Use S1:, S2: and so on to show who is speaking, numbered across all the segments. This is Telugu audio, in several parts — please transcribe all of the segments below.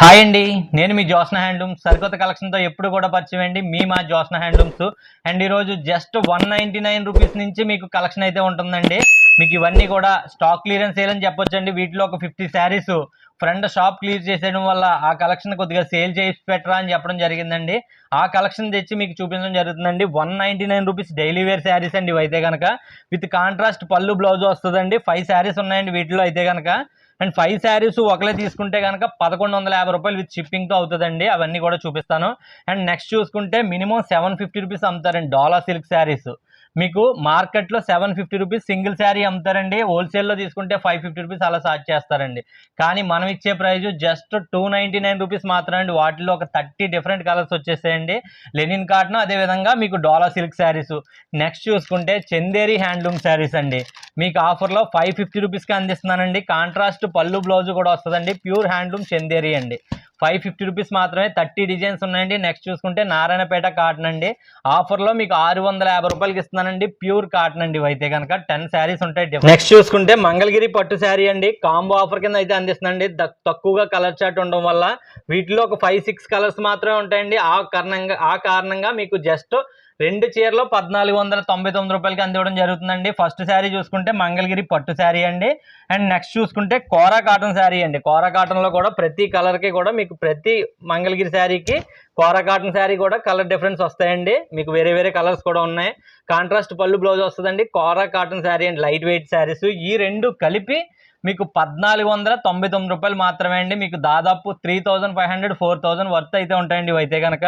S1: హాయ్ అండి, నేను మీ జ్యోత్స్న హ్యాండ్లూమ్స్ సరికొత్త కలెక్షన్తో ఎప్పుడు కూడా పరిచయం అండి. మా జ్యోత్స్న హ్యాండ్లూమ్స్. అండ్ ఈరోజు జస్ట్ 199 రూపీస్ నుంచి మీకు కలెక్షన్ అయితే ఉంటుందండి. మీకు ఇవన్నీ కూడా స్టాక్ క్లియరెన్స్ సేల్ అని చెప్పొచ్చండి. వీటిలో ఒక 50 శారీస్ ఫ్రెండ్ షాప్ క్లియర్ చేసేయడం వల్ల ఆ కలెక్షన్ కొద్దిగా సేల్ చేసి పెట్టరా అని చెప్పడం జరిగిందండి. ఆ కలెక్షన్ తెచ్చి మీకు చూపించడం జరుగుతుందండి. 199 రూపీస్ డైలీ వేర్ శారీస్ అండి ఇవైతే కనుక. విత్ కాంట్రాస్ట్ పళ్ళు బ్లౌజ్ వస్తుందండి. 5 శారీస్ ఉన్నాయండి వీటిలో అయితే కనుక. అండ్ 5 శారీస్ ఒకలే తీసుకుంటే కనుక 1150 రూపాయలు విత్ షిప్పింగ్తో అవుతుందండి. అవన్నీ కూడా చూపిస్తాను. అండ్ నెక్స్ట్ చూసుకుంటే మినిమం 750 రూపీస్ అమ్ముతారండి డోలా సిల్క్ శారీస్. మీకు మార్కెట్లో 750 రూపీస్ సింగిల్ శారీ అమ్ముతారండి. హోల్సేల్లో తీసుకుంటే 550 రూపీస్ అలా చార్జ్ చేస్తారండి. కానీ మనం ఇచ్చే ప్రైస్ జస్ట్ 299 రూపీస్ మాత్రమే అండి. వాటిలో ఒక 30 డిఫరెంట్ కలర్స్ వచ్చేసాయండి. లెనిన్ కాటన్, అదేవిధంగా మీకు డోలా సిల్క్ శారీస్. నెక్స్ట్ చూసుకుంటే చందేరి హ్యాండ్లూమ్ శారీస్ అండి. మీకు ఆఫర్లో 550 రూపీస్కి అందిస్తున్నానండి. కాంట్రాస్ట్ పళ్ళు బ్లౌజ్ కూడా వస్తుందండి. ప్యూర్ హ్యాండ్లూమ్ చందేరి అండి. 550 రూపీస్ మాత్రమే. 30 డిజైన్స్ ఉన్నాయండి. నెక్స్ట్ చూసుకుంటే నారాయణపేట కాటన్ అండి. ఆఫర్లో మీకు 650 రూపాయలకి ఇస్తున్నానండి. ప్యూర్ కాటన్ అండి ఇవైతే కనుక. 10 శారీస్ ఉంటాయి. నెక్స్ట్ చూసుకుంటే మంగళగిరి పట్టు శారీ అండి. కాంబో ఆఫర్ కింద అయితే అందిస్తుందండి. తక్కువగా కలర్ చార్ట్ ఉండడం వల్ల వీటిలో ఒక 5-6 కలర్స్ మాత్రమే ఉంటాయండి. ఆ కారణంగా మీకు జస్ట్ 2 చీరలు 1499 రూపాయలకి అందివ్వడం జరుగుతుందండి. ఫస్ట్ శారీ చూసుకుంటే మంగళగిరి పట్టు శారీ అండి. అండ్ నెక్స్ట్ చూసుకుంటే కోరా కాటన్ శారీ అండి. కోరా కాటన్లో కూడా ప్రతి కలర్కి కూడా మీకు ప్రతి మంగళగిరి శారీకి కోరా కాటన్ శారీ కూడా కలర్ డిఫరెన్స్ వస్తాయండి. మీకు వేరే వేరే కలర్స్ కూడా ఉన్నాయి. కాంట్రాస్ట్ పళ్ళు బ్లౌజ్ వస్తుందండి. కోరా కాటన్ శారీ అండి, లైట్ వెయిట్ శారీస్. ఈ రెండు కలిపి మీకు 1499 రూపాయలు మాత్రమే అండి. మీకు దాదాపు 3500 4000 వర్త్ అయితే ఉంటాయండి ఇవైతే కనుక.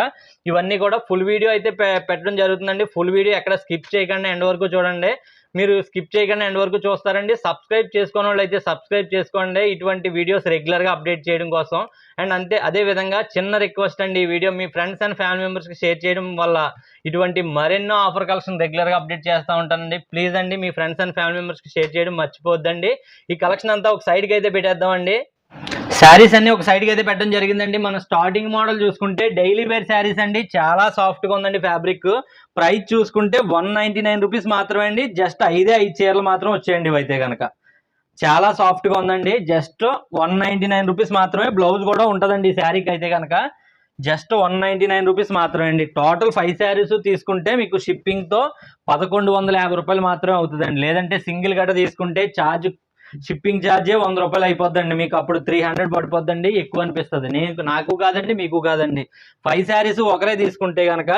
S1: ఇవన్నీ కూడా ఫుల్ వీడియో అయితే పెట్టడం జరుగుతుందండి. ఫుల్ వీడియో ఎక్కడ స్కిప్ చేయకండి, ఎండ్ వరకు చూడండి. మీరు స్కిప్ చేయకుండా ఎండ్ వరకు చూస్తారండి. సబ్స్క్రైబ్ చేసుకునే వాళ్ళు అయితే సబ్స్క్రైబ్ చేసుకోండి, ఇటువంటి వీడియోస్ రెగ్యులర్గా అప్డేట్ చేయడం కోసం. అండ్ అదే విధంగా చిన్న రిక్వెస్ట్ అండి, ఈ video me friends and family మెంబర్స్కి షేర్ చేయడం వల్ల ఇటువంటి మరెన్నో ఆఫర్ కలెక్షన్ రెగ్యులర్గా అప్డేట్ చేస్తూ ఉంటానండి. ప్లీజ్ అండి మీ ఫ్రెండ్స్ అండ్ ఫ్యామిలీ మెంబర్స్కి షేర్ చేయడం మర్చిపోద్దండి. ఈ కలెక్షన్ అంతా ఒక సైడ్కి అయితే పెట్టేద్దామండి. శారీస్ అన్ని ఒక సైడ్కి అయితే పెట్టడం జరిగిందండి. మన స్టార్టింగ్ మోడల్ చూసుకుంటే డైలీ వేర్ శారీస్ అండి. చాలా సాఫ్ట్గా ఉందండి ఫ్యాబ్రిక్. ప్రైస్ చూసుకుంటే 199 రూపీస్ మాత్రమే అండి. జస్ట్ 5 చీరలు మాత్రం వచ్చాయండి ఇవైతే కనుక. చాలా సాఫ్ట్గా ఉందండి. జస్ట్ 199 రూపీస్ మాత్రమే. బ్లౌజ్ కూడా ఉంటుందండి ఈ శారీకి అయితే కనుక. జస్ట్ 199 రూపీస్ మాత్రమే అండి. టోటల్ 5 శారీస్ తీసుకుంటే మీకు షిప్పింగ్తో 1150 రూపాయలు మాత్రమే అవుతుందండి. లేదంటే సింగిల్ గట్ట తీసుకుంటే షిప్పింగ్ ఛార్జే 100 రూపాయలు అయిపోద్దండి. మీకు అప్పుడు 300 పడిపోద్దండి, ఎక్కువ అనిపిస్తుంది. నాకు కాదండి, మీకు కాదండి. 5 శారీస్ ఒకరే తీసుకుంటే కనుక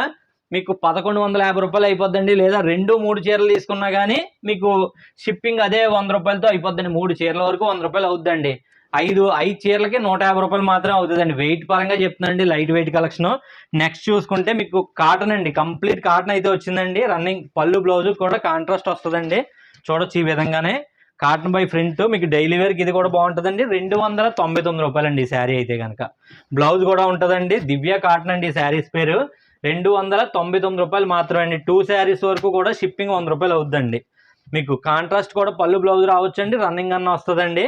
S1: మీకు 1150 రూపాయలు అయిపోద్దండి. లేదా 2-3 చీరలు తీసుకున్నా కానీ మీకు షిప్పింగ్ అదే 100 రూపాయలతో అయిపోద్దండి. 3 చీరల వరకు 100 రూపాయలు అవుద్దండి. 5 చీరలకి 150 రూపాయలు మాత్రం అవుతుందండి. వెయిట్ పరంగా చెప్తున్నాండి, లైట్ వెయిట్ కలెక్షన్. నెక్స్ట్ చూసుకుంటే మీకు కాటన్ అండి. కంప్లీట్ కాటన్ అయితే వచ్చిందండి. రన్నింగ్ పళ్ళు బ్లౌజ్ కూడా కాంట్రాస్ట్ వస్తుందండి. చూడొచ్చు ఈ విధంగానే. కాటన్ బై ప్రింట్ మీకు డైలీ వేర్కి ఇది కూడా బాగుంటుందండి. 299 రూపాయలండి ఈ శారీ అయితే కనుక. బ్లౌజ్ కూడా ఉంటుందండి. దివ్య కాటన్ అండి ఈ శారీస్ పేరు. 299 రూపాయలు మాత్రమే అండి. 2 శారీస్ వరకు కూడా షిప్పింగ్ 100 రూపాయలు అవుద్దండి. మీకు కాంట్రాస్ట్ కూడా పళ్ళు బ్లౌజ్ రావచ్చండి. రన్నింగ్ అన్న వస్తుందండి.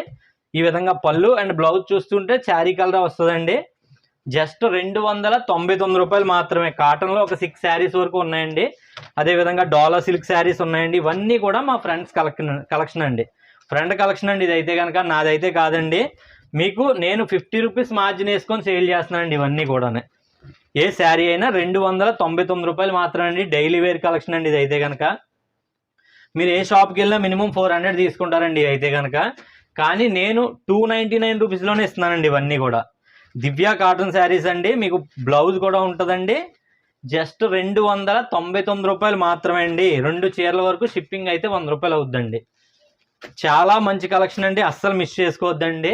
S1: ఈ విధంగా పళ్ళు అండ్ బ్లౌజ్ చూస్తుంటే చారీ కలర్ వస్తుందండి. జస్ట్ 299 రూపాయలు మాత్రమే. కాటన్లో ఒక 6 శారీస్ వరకు ఉన్నాయండి. అదేవిధంగా డోలా సిల్క్ శారీస్ ఉన్నాయండి. ఇవన్నీ కూడా మా ఫ్రెండ్స్ కలెక్షన్ అండి. ఫ్రెండ్ కలెక్షన్ అండి ఇదైతే కనుక. నాదైతే కాదండి. మీకు నేను 50 రూపీస్ మార్జిన్ వేసుకొని సేల్ చేస్తున్నానండి ఇవన్నీ కూడా. ఏ శారీ అయినా 299 రూపాయలు మాత్రమే అండి. డైలీ వేర్ కలెక్షన్ అండి ఇదైతే కనుక. మీరు ఏ షాప్కి వెళ్ళినా మినిమం 400 తీసుకుంటారండి ఇదైతే కనుక. కానీ నేను 299 రూపీస్లోనే ఇస్తున్నానండి ఇవన్నీ కూడా. దివ్య కాటన్ శారీస్ అండి. మీకు బ్లౌజ్ కూడా ఉంటుందండి. జస్ట్ 299 రూపాయలు మాత్రమే అండి. 2 చీరల వరకు షిప్పింగ్ అయితే 100 రూపాయలు అవుద్దండి. చాలా మంచి కలెక్షన్ అండి, అస్సలు మిస్ చేసుకోవద్దండి.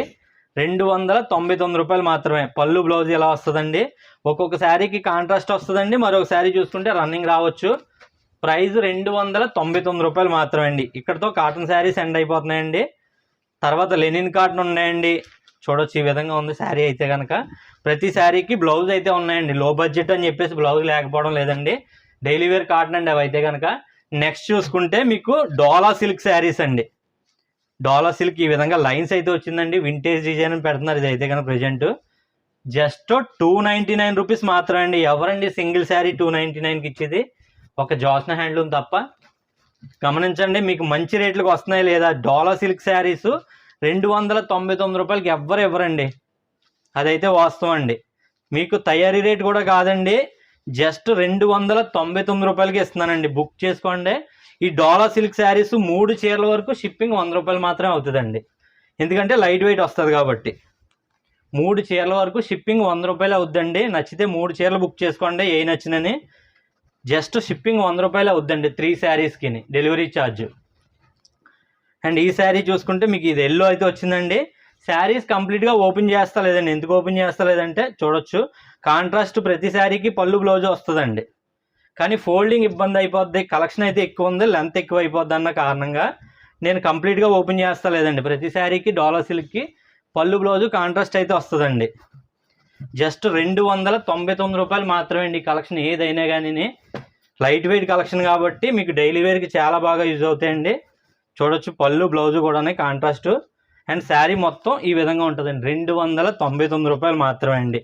S1: 299 రూపాయలు మాత్రమే. పళ్ళు బ్లౌజ్ ఎలా వస్తుందండి. ఒక్కొక్క శారీకి కాంట్రాస్ట్ వస్తుందండి. మరొక శారీ చూసుకుంటే రన్నింగ్ రావచ్చు. ప్రైస్ 299 రూపాయలు మాత్రమే అండి. ఇక్కడతో కాటన్ శారీస్ ఎండ్ అయిపోతున్నాయండి. తర్వాత లెనిన్ కాటన్ ఉన్నాయండి. చూడొచ్చు ఈ విధంగా ఉంది శారీ అయితే కనుక. ప్రతి శారీకి బ్లౌజ్ అయితే ఉన్నాయండి. లో బడ్జెట్ అని చెప్పేసి బ్లౌజ్ లేకపోవడం లేదండి. డైలీ వేర్ కాటన్ అండి అవి అయితే కనుక. నెక్స్ట్ చూసుకుంటే మీకు డోలా సిల్క్ శారీస్ అండి. డోలా సిల్క్ ఈ విధంగా లైన్స్ అయితే వచ్చిందండి. వింటేజ్ డిజైన్ పెడుతున్నారు ఇది అయితే కనుక. ప్రజెంట్ జస్ట్ 299 రూపీస్ మాత్రమే అండి. ఎవరండి సింగిల్ శారీ 299కి ఇచ్చేది? ఒక జ్యోత్స్న హ్యాండ్లూమ్ తప్ప. గమనించండి మీకు మంచి రేట్లకు వస్తున్నాయి లేదా. డోలా సిల్క్ శారీస్ 299 రూపాయలకి ఎవ్వరు ఇవ్వరండి. అదైతే వాస్తవం అండి. మీకు తయారీ రేట్ కూడా కాదండి, జస్ట్ 299 రూపాయలకి ఇస్తున్నానండి. బుక్ చేసుకోండి. ఈ డోలా సిల్క్ శారీస్ 3 చీరల వరకు షిప్పింగ్ 100 రూపాయలు మాత్రమే అవుతుందండి, ఎందుకంటే లైట్ వెయిట్ వస్తుంది కాబట్టి. 3 చీరల వరకు షిప్పింగ్ 100 రూపాయలు అవుద్దండి. నచ్చితే 3 చీరలు బుక్ చేసుకోండి, ఏ నచ్చినని. జస్ట్ షిప్పింగ్ 100 రూపాయలు అవుద్దండి 3 శారీస్కి, డెలివరీ ఛార్జ్. అండ్ ఈ శారీ చూసుకుంటే మీకు ఇది ఎల్లో అయితే వచ్చిందండి. శారీస్ కంప్లీట్గా ఓపెన్ చేస్తా లేదండి. ఎందుకు ఓపెన్ చేస్తా లేదంటే చూడొచ్చు, కాంట్రాస్ట్ ప్రతి శారీకి పళ్ళు బ్లౌజ్ వస్తుందండి. కానీ ఫోల్డింగ్ ఇబ్బంది అయిపోద్ది, కలెక్షన్ అయితే ఎక్కువ ఉంది, లెంత్ ఎక్కువ అయిపోద్ది అన్న కారణంగా నేను కంప్లీట్గా ఓపెన్ చేస్తా లేదండి. ప్రతి శారీకి డోలా సిల్క్కి పళ్ళు బ్లౌజు కాంట్రాస్ట్ అయితే వస్తుందండి. జస్ట్ 299 రూపాయలు మాత్రమే అండి. కలెక్షన్ ఏదైనా కానీ లైట్ వెయిట్ కలెక్షన్ కాబట్టి మీకు డైలీ వేర్కి చాలా బాగా యూజ్ అవుతాయండి. చూడొచ్చు పళ్ళు బ్లౌజు కూడా కాంట్రాస్ట్. అండ్ శారీ మొత్తం ఈ విధంగా ఉంటుందండి. 299 రూపాయలు మాత్రమే అండి.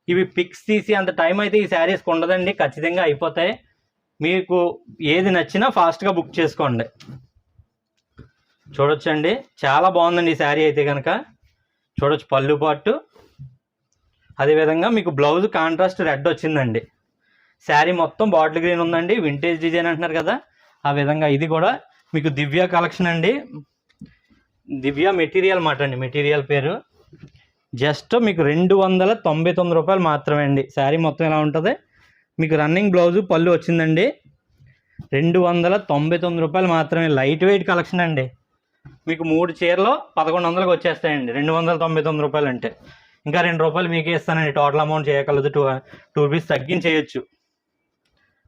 S1: ఇవి పిక్స్ తీసి అంత టైం అయితే ఈ శారీస్కి ఉండదండి, ఖచ్చితంగా అయిపోతాయి. మీకు ఏది నచ్చినా ఫాస్ట్గా బుక్ చేసుకోండి. చూడొచ్చండి, చాలా బాగుందండి ఈ శారీ అయితే కనుక. చూడొచ్చు పళ్ళు పాటు, అదేవిధంగా మీకు బ్లౌజ్ కాంట్రాస్ట్ రెడ్ వచ్చిందండి. శారీ మొత్తం బాటిల్ గ్రీన్ ఉందండి, వింటేజ్ డిజైన్ అంటున్నారు కదా, ఆ విధంగా. ఇది కూడా మీకు దివ్య కలెక్షన్ అండి, దివ్య మెటీరియల్ మాట అండి, మెటీరియల్ పేరు. జస్ట్ మీకు 299 రూపాయలు మాత్రమే అండి. శారీ మొత్తం ఎలా ఉంటుంది, మీకు రన్నింగ్ బ్లౌజు పళ్ళు వచ్చిందండి. 299 రూపాయలు మాత్రమే. లైట్ వెయిట్ కలెక్షన్ అండి. మీకు 3 చీరలు 1100కి వచ్చేస్తాయండి 299 రూపాయలు అంటే. ఇంకా 2 రూపాయలు మీకే ఇస్తానండి, టోటల్ అమౌంట్ చేయగలదు 2 రూపీస్ తగ్గించేయచ్చు.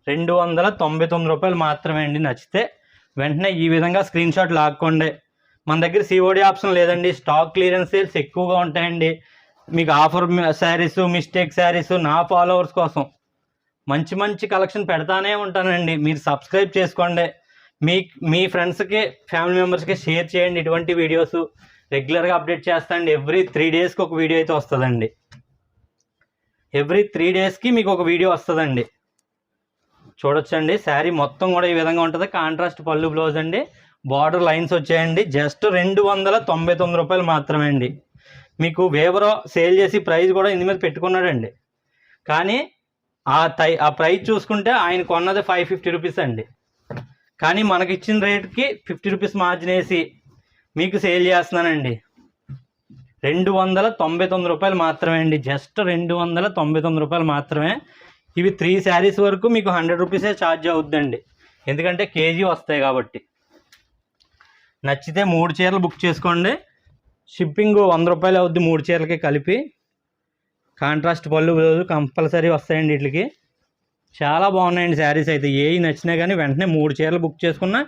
S1: 299 రూపాయలు మాత్రమే అండి. నచ్చితే వెంటనే ఈ విధంగా స్క్రీన్ షాట్ లాక్కోండి. మన దగ్గర సిఓడి ఆప్షన్ లేదండి, స్టాక్ క్లియరెన్స్ సేల్స్ ఎక్కువగా ఉంటాయండి. మీకు ఆఫర్ శారీస్, మిస్టేక్ శారీస్, నా ఫాలోవర్స్ కోసం మంచి మంచి కలెక్షన్ పెడతానే ఉంటానండి. మీరు సబ్స్క్రైబ్ చేసుకోండి, మీ ఫ్రెండ్స్కి, ఫ్యామిలీ మెంబర్స్కి షేర్ చేయండి. ఇటువంటి వీడియోస్ రెగ్యులర్గా అప్డేట్ చేస్తానండి. ఎవ్రీ 3 డేస్కి ఒక వీడియో అయితే వస్తుందండి. ఎవ్రీ 3 డేస్కి మీకు ఒక వీడియో వస్తుందండి. చూడొచ్చండి, శారీ మొత్తం కూడా ఈ విధంగా ఉంటుంది. కాంట్రాస్ట్ పళ్ళు బ్లౌజ్ అండి, బార్డర్ లైన్స్ వచ్చాయండి. జస్ట్ 299 రూపాయలు మాత్రమే అండి. మీకు వేవరో సేల్ చేసి ప్రైస్ కూడా ఇందు మీద పెట్టుకున్నాడండి, కానీ ఆ ప్రైస్ చూసుకుంటే ఆయన కొన్నది 550 రూపీస్ అండి. కానీ మనకి ఇచ్చిన రేట్కి 50 రూపీస్ మార్జిన్ వేసి మీకు సేల్ చేస్తున్నానండి. 299 రూపాయలు మాత్రమే అండి. జస్ట్ 299 రూపాయలు మాత్రమే. ఇవి 3 శారీస్ వరకు మీకు 100 రూపీసే ఛార్జ్ అవుద్దండి, ఎందుకంటే కేజీ వస్తాయి కాబట్టి. నచ్చితే 3 చీరలు బుక్ చేసుకోండి. షిప్పింగ్ 100 రూపాయలు అవుద్ది 3 చీరలకి కలిపి. కాంట్రాస్ట్ పళ్ళు బ్లౌజ్ కంపల్సరీ వస్తాయండి వీటికి. చాలా బాగున్నాయండి శారీస్ అయితే. ఏవి నచ్చినా కానీ వెంటనే 3 చీరలు బుక్ చేసుకున్నా,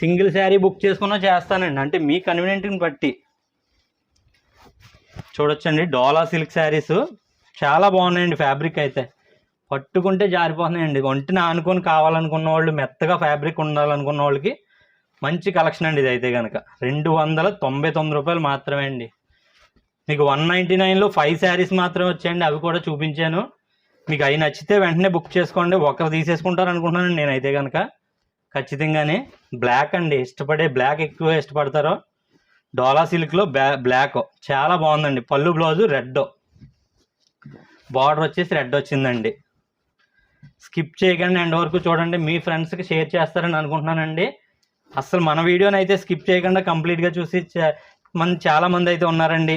S1: సింగిల్ శారీ బుక్ చేసుకున్నా చేస్తానండి, అంటే మీ కన్వీనియంట్ని బట్టి. చూడొచ్చండి, డోలా సిల్క్ శారీస్ చాలా బాగున్నాయండి. ఫ్యాబ్రిక్ అయితే పట్టుకుంటే జారిపోతున్నాయండి. ఒంటిని ఆనుకొని కావాలనుకున్న వాళ్ళు, మెత్తగా ఫ్యాబ్రిక్ ఉండాలనుకున్న వాళ్ళకి మంచి కలెక్షన్ అండి ఇది అయితే కనుక. 299 రూపాయలు మాత్రమే అండి. మీకు 199లో 5 శారీస్ మాత్రమే వచ్చాయండి, అవి కూడా చూపించాను. మీకు అవి నచ్చితే వెంటనే బుక్ చేసుకోండి. ఒకరు తీసేసుకుంటారు అనుకుంటున్నాను నేనైతే కనుక ఖచ్చితంగానే. బ్లాక్ అండి, ఇష్టపడే బ్లాక్ ఎక్కువ ఇష్టపడతారో. డోలా సిల్క్లో బ్లాక్ చాలా బాగుందండి. పళ్ళు బ్లౌజు రెడ్, బార్డర్ వచ్చేసి రెడ్ వచ్చిందండి. స్కిప్ చేయకండి, ఎండ్ వరకు చూడండి. మీ ఫ్రెండ్స్కి షేర్ చేస్తారని అనుకుంటున్నానండి. అసలు మన వీడియోని అయితే స్కిప్ చేయకుండా కంప్లీట్గా చూసి చాలామంది అయితే ఉన్నారండి,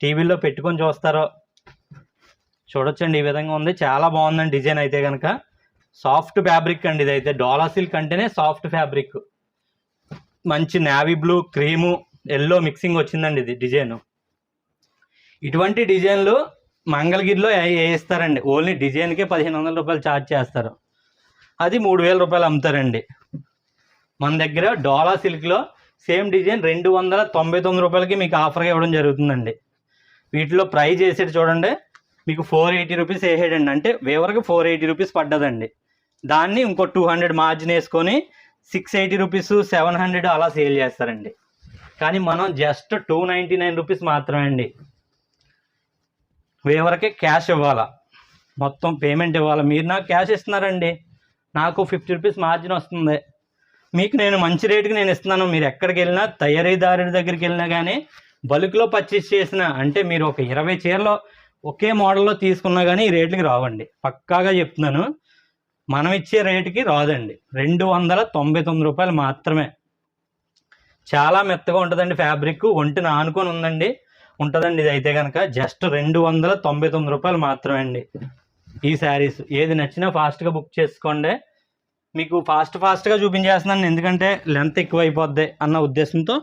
S1: టీవీలో పెట్టుకొని చూస్తారో. చూడొచ్చండి, ఈ విధంగా ఉంది. చాలా బాగుందండి డిజైన్ అయితే కనుక. సాఫ్ట్ ఫ్యాబ్రిక్ అండి ఇదైతే. డోలా సిల్క్ అంటేనే సాఫ్ట్ ఫ్యాబ్రిక్. మంచి navy blue, cream, yellow mixing వచ్చిందండి ఇది డిజైన్. ఇటువంటి డిజైన్లు మంగళగిరిలో వేయిస్తారండి. ఓన్లీ డిజైన్కే 1500 రూపాయలు ఛార్జ్ చేస్తారు, అది 3000 రూపాయలు అమ్ముతారండి. మన దగ్గర డోలా సిల్క్లో సేమ్ డిజైన్ 299 రూపాయలకి మీకు ఆఫర్గా ఇవ్వడం జరుగుతుందండి. వీటిలో ప్రైస్ వేసేది చూడండి, మీకు 480 రూపీస్ వేసేయండి, అంటే వేవరకు 480 రూపీస్ పడ్డదండి. దాన్ని ఇంకో 200 మార్జిన్ వేసుకొని 680 రూపీస్, 700 అలా సేల్ చేస్తారండి. కానీ మనం జస్ట్ 299 రూపీస్ మాత్రమే అండి. వేవరకే క్యాష్ ఇవ్వాలా, మొత్తం పేమెంట్ ఇవ్వాలి. మీరు నాకు క్యాష్ ఇస్తున్నారండి, నాకు 50 రూపీస్ మార్జిన్ వస్తుంది. మీకు నేను మంచి రేటుకి నేను ఇస్తున్నాను. మీరు ఎక్కడికి వెళ్ళినా, తయారీదారుడి దగ్గరికి వెళ్ళినా కానీ బల్క్లో పర్చేస్ చేసిన, అంటే మీరు ఒక 20 చీరలో ఒకే మోడల్లో తీసుకున్నా కానీ ఈ రేట్లకి రావండి, పక్కాగా చెప్తున్నాను. మనం ఇచ్చే రేటుకి రాదండి. 299 రూపాయలు మాత్రమే. చాలా మెత్తగా ఉంటుందండి ఫ్యాబ్రిక్, ఒంటిని ఆనుకొని ఉంటుందండి. ఇది అయితే కనుక జస్ట్ 299 రూపాయలు మాత్రమే అండి ఈ శారీస్. ఏది నచ్చినా ఫాస్ట్గా బుక్ చేసుకోండి. మీకు ఫాస్ట్గా చూపించేస్తున్నాను, ఎందుకంటే లెంత్ ఎక్కువ అయిపోద్ది అన్న ఉద్దేశంతో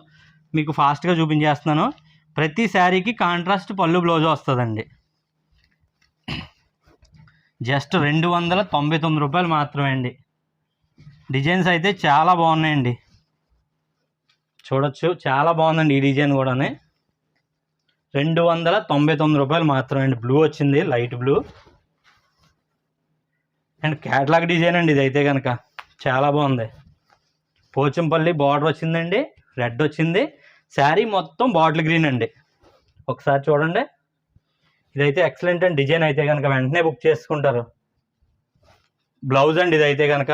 S1: మీకు ఫాస్ట్గా చూపించేస్తున్నాను. ప్రతి శారీకి కాంట్రాస్ట్ పళ్ళు బ్లౌజ్ వస్తుందండి. జస్ట్ 299 రూపాయలు మాత్రమే అండి. డిజైన్స్ అయితే చాలా బాగున్నాయండి, చూడొచ్చు. చాలా బాగుందండి ఈ డిజైన్ కూడా. 299 రూపాయలు మాత్రమే అండి. బ్లూ వచ్చింది, light blue and catalogue design అండి. ఇది అయితే కనుక చాలా బాగుంది. పోచంపల్లి బార్డర్ వచ్చిందండి, రెడ్ వచ్చింది. శారీ మొత్తం బాటిల్ గ్రీన్ అండి. ఒకసారి చూడండి, ఇదైతే ఎక్సలెంట్ అండి. డిజైన్ అయితే కనుక వెంటనే బుక్ చేసుకుంటారు. బ్లౌజ్ అండి ఇదైతే కనుక.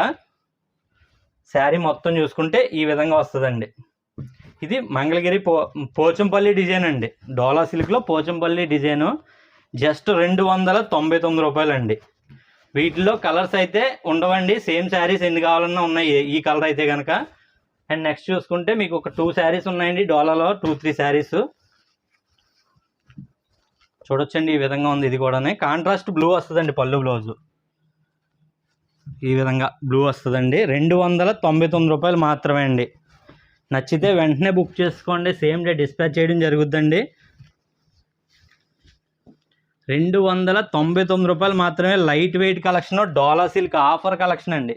S1: శారీ మొత్తం చూసుకుంటే ఈ విధంగా వస్తుందండి. ఇది మంగళగిరి పోచంపల్లి డిజైన్ అండి. డోలా సిల్క్లో పోచంపల్లి డిజైను. జస్ట్ 299 రూపాయలు అండి. వీటిలో కలర్స్ అయితే ఉండవండి, సేమ్ శారీస్ ఎన్ని కావాలన్నా ఉన్నాయి ఈ కలర్ అయితే కనుక. అండ్ నెక్స్ట్ చూసుకుంటే మీకు ఒక 2 శారీస్ ఉన్నాయండి డోలాలో, 2-3 శారీస్ చూడొచ్చండి. ఈ విధంగా ఉంది. ఇది కూడా కాంట్రాస్ట్ బ్లూ వస్తుందండి పళ్ళు బ్లౌజు. ఈ విధంగా బ్లూ వస్తుందండి. 299 రూపాయలు మాత్రమే అండి. నచ్చితే వెంటనే బుక్ చేసుకోండి, సేమ్ డే డిస్పాచ్ చేయడం జరుగుద్దండి. 299 రూపాయలు మాత్రమే. లైట్ వెయిట్ కలెక్షన్, డోలా సిల్క్ ఆఫర్ కలెక్షన్ అండి.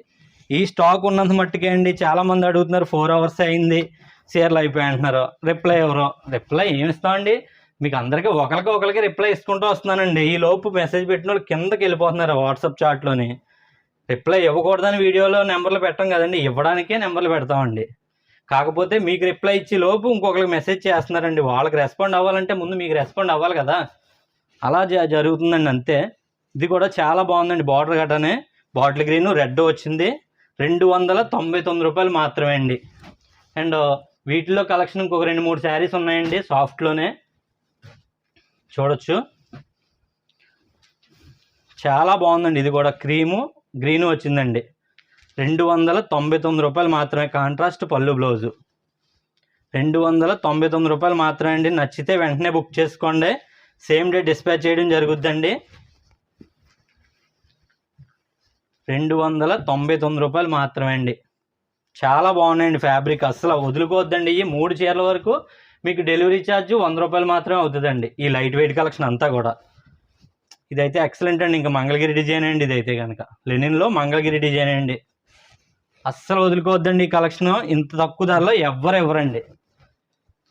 S1: ఈ స్టాక్ ఉన్నంత మట్టుకే అండి. చాలామంది అడుగుతున్నారు, 4 అవర్స్ అయింది షేర్లు అయిపోయి అంటున్నారు. రిప్లై ఏమి ఇస్తామండి మీకు అందరికీ, ఒకరికి రిప్లై ఇసుకుంటూ వస్తున్నానండి. ఈ లోపు మెసేజ్ పెట్టిన వాళ్ళు కిందకి వెళ్ళిపోతున్నారు వాట్సాప్ చాట్లోని. రిప్లై ఇవ్వకూడదని వీడియోలో నెంబర్లు పెట్టాం కదండి, ఇవ్వడానికే నెంబర్లు పెడతామండి. కాకపోతే మీకు రిప్లై ఇచ్చి లోపు ఇంకొకరికి మెసేజ్ చేస్తున్నారండి. వాళ్ళకి రెస్పాండ్ అవ్వాలంటే ముందు మీకు రెస్పాండ్ అవ్వాలి కదా, అలా జరుగుతుందండి అంతే. ఇది కూడా చాలా బాగుందండి. బార్డర్ గట్టనే బాటిల్ గ్రీన్ రెడ్ వచ్చింది. 299 రూపాయలు మాత్రమే అండి. అండ్ వీటిలో కలెక్షన్ ఇంకొక 2-3 శారీస్ ఉన్నాయండి సాఫ్ట్లోనే, చూడొచ్చు. చాలా బాగుందండి. ఇది కూడా క్రీము గ్రీన్ వచ్చిందండి. 299 రూపాయలు మాత్రమే. కాంట్రాస్ట్ పళ్ళు బ్లౌజు. 299 రూపాయలు మాత్రమే అండి. నచ్చితే వెంటనే బుక్ చేసుకోండి, సేమ్ డే డిస్పాచ్ చేయడం జరుగుద్దండి. 299 రూపాయలు మాత్రమే అండి. చాలా బాగున్నాయండి ఫ్యాబ్రిక్, అస్సలు వదులుకోవద్దండి. ఈ 3 చీరల వరకు మీకు డెలివరీ ఛార్జ్ 100 రూపాయలు మాత్రమే అవుతుందండి. ఈ లైట్ వెయిట్ కలెక్షన్ అంతా కూడా. ఇదైతే ఎక్సలెంట్ అండి. ఇంకా మంగళగిరి డిజైన్ అండి. ఇదైతే కనుక లెనిన్లో మంగళగిరి డిజైన్ అండి. అస్సలు వదులుకోవద్దండి ఈ కలెక్షన్. ఇంత తక్కువ ధరలో ఎవ్వరు ఇవ్వరండి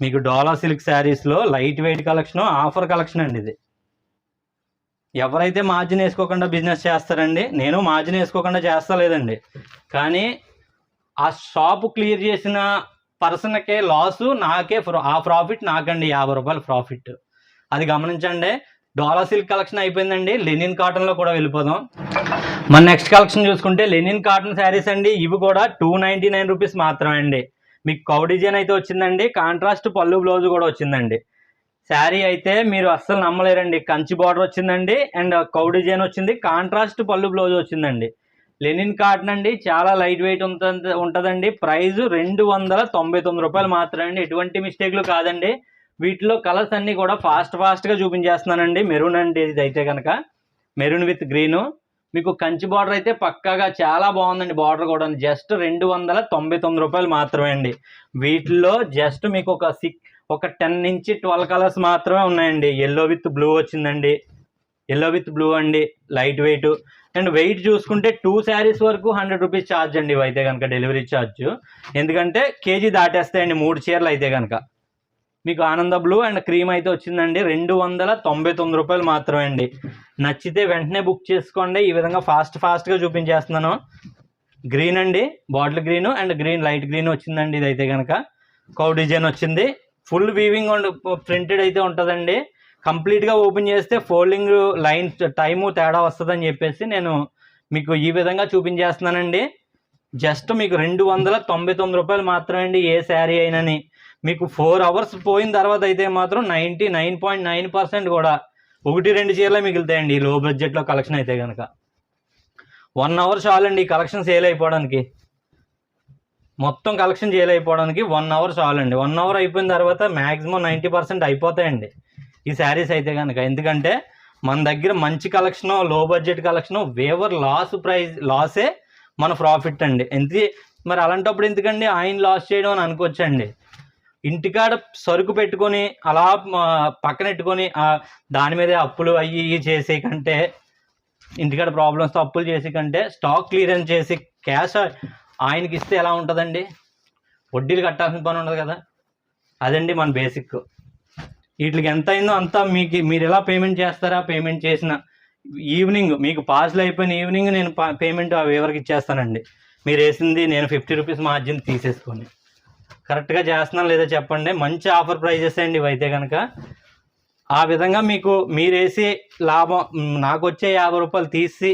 S1: మీకు. డోలా సిల్క్ శారీస్లో light weight collection, offer collection అండి ఇది. ఎవరైతే మార్జిన్ వేసుకోకుండా బిజినెస్ చేస్తారండి, నేను మార్జిన్ వేసుకోకుండా చేస్తలేదండి, కానీ ఆ షాపు క్లియర్ చేసిన పర్సన్కే లాసు, నాకే ఆ ప్రాఫిట్ నాకండి. 50 రూపాయలు ప్రాఫిట్. అది గమనించండి. డోలా సిల్క్ కలెక్షన్ అయిపోయిందండి. లెనిన్ కాటన్లో కూడా వెళ్ళిపోదాం. మన నెక్స్ట్ కలెక్షన్ చూసుకుంటే లెనిన్ కాటన్ శారీస్ అండి. ఇవి కూడా 299 రూపీస్ మాత్రమే అండి. మీకు కౌ డిజైన్ అయితే వచ్చిందండి, కాంట్రాస్ట్ పళ్ళు బ్లౌజ్ కూడా వచ్చిందండి. శారీ అయితే మీరు అస్సలు నమ్మలేరండి. కంచి బార్డర్ వచ్చిందండి అండ్ కౌ డిజైన్ వచ్చింది, కాంట్రాస్ట్ పళ్ళు బ్లౌజ్ వచ్చిందండి. లెనిన్ కాటన్ అండి, చాలా లైట్ వెయిట్ ఉంటుందండి. ప్రైస్ 299 రూపాయలు మాత్రమే అండి. ఎటువంటి మిస్టేక్లు కాదండి. వీటిలో కలర్స్ అన్నీ కూడా ఫాస్ట్గా చూపించేస్తున్నానండి. మెరూన్ అండి ఇది అయితే కనుక, మెరూన్ విత్ గ్రీను. మీకు కంచి బార్డర్ అయితే పక్కాగా చాలా బాగుందండి. బార్డర్ కూడా జస్ట్ 299 రూపాయలు మాత్రమే అండి. వీటిలో జస్ట్ మీకు ఒక 10 నుంచి 12 కలర్స్ మాత్రమే ఉన్నాయండి. ఎల్లో విత్ బ్లూ వచ్చిందండి, ఎల్లో విత్ బ్లూ అండి, లైట్ వెయిట్. అండ్ వెయిట్ చూసుకుంటే 2 శారీస్ వరకు 100 రూపీస్ ఛార్జ్ అండి ఇవైతే కనుక, డెలివరీ ఛార్జ్. ఎందుకంటే కేజీ దాటేస్తాయండి 3 చీరలు అయితే కనుక. మీకు ఆనంద బ్లూ అండ్ క్రీమ్ అయితే వచ్చిందండి. 299 రూపాయలు మాత్రమే అండి. నచ్చితే వెంటనే బుక్ చేసుకోండి. ఈ విధంగా ఫాస్ట్గా చూపించేస్తున్నాను. గ్రీన్ అండి, bottle green and green light green వచ్చిందండి. ఇదైతే కనుక కౌ డిజైన్ వచ్చింది. ఫుల్ వీవింగ్ అండ్ ప్రింటెడ్ అయితే ఉంటుందండి. కంప్లీట్గా ఓపెన్ చేస్తే ఫోల్డింగ్ లైన్స్ టైము తేడా వస్తుందని చెప్పేసి నేను మీకు ఈ విధంగా చూపించేస్తున్నానండి. జస్ట్ మీకు 299 రూపాయలు మాత్రమే అండి. ఏ శారీ అయినని మీకు 4 అవర్స్ పోయిన తర్వాత అయితే మాత్రం 99.9% కూడా 1-2 చీరలే మిగులుతాయండి ఈ లో బడ్జెట్లో కలెక్షన్ అయితే కనుక. 1 అవర్ చాలండి ఈ కలెక్షన్ సేల్ అయిపోవడానికి. మొత్తం కలెక్షన్ సేల్ అయిపోవడానికి 1 అవర్ చాలండి. 1 అవర్ అయిపోయిన తర్వాత మ్యాక్సిమం 90% అయిపోతాయండి ఈ శారీస్ అయితే కనుక. ఎందుకంటే మన దగ్గర మంచి కలెక్షను, లో బడ్జెట్ కలెక్షను, వేవర్ లాసే మన ప్రాఫిట్ అండి. మరి అలాంటప్పుడు ఎందుకండి ఆయన లాస్ చేయడం అని అనుకోవచ్చండి. ఇంటికాడ సరుకు పెట్టుకొని అలా పక్కనెట్టుకొని దాని మీదే అప్పులు అయ్యి చేసే కంటే, ఇంటికాడ ప్రాబ్లమ్స్తో అప్పులు చేసే కంటే స్టాక్ క్లియరెన్స్ చేసి క్యాష్ ఆయనకి ఇస్తే ఎలా ఉంటుందండి? వడ్డీలు కట్టాల్సిన పని ఉండదు కదా. అదండి మన బేసిక్. వీటికి ఎంత అయిందో అంతా మీరు ఎలా పేమెంట్ చేస్తారా, పేమెంట్ చేసిన ఈవినింగ్ మీకు పార్సల్ అయిపోయిన ఈవినింగ్ నేను పేమెంట్ ఎవరికి ఇచ్చేస్తానండి. మీరు వేసింది నేను 50 రూపీస్ మార్జిన్ తీసేసుకొని. కరెక్ట్గా చేస్తున్నాను లేదా చెప్పండి. మంచి ఆఫర్ ప్రైజెస్ అండి ఇవైతే కనుక. ఆ విధంగా మీరు వేసి లాభం నాకు వచ్చే 50 రూపాయలు తీసి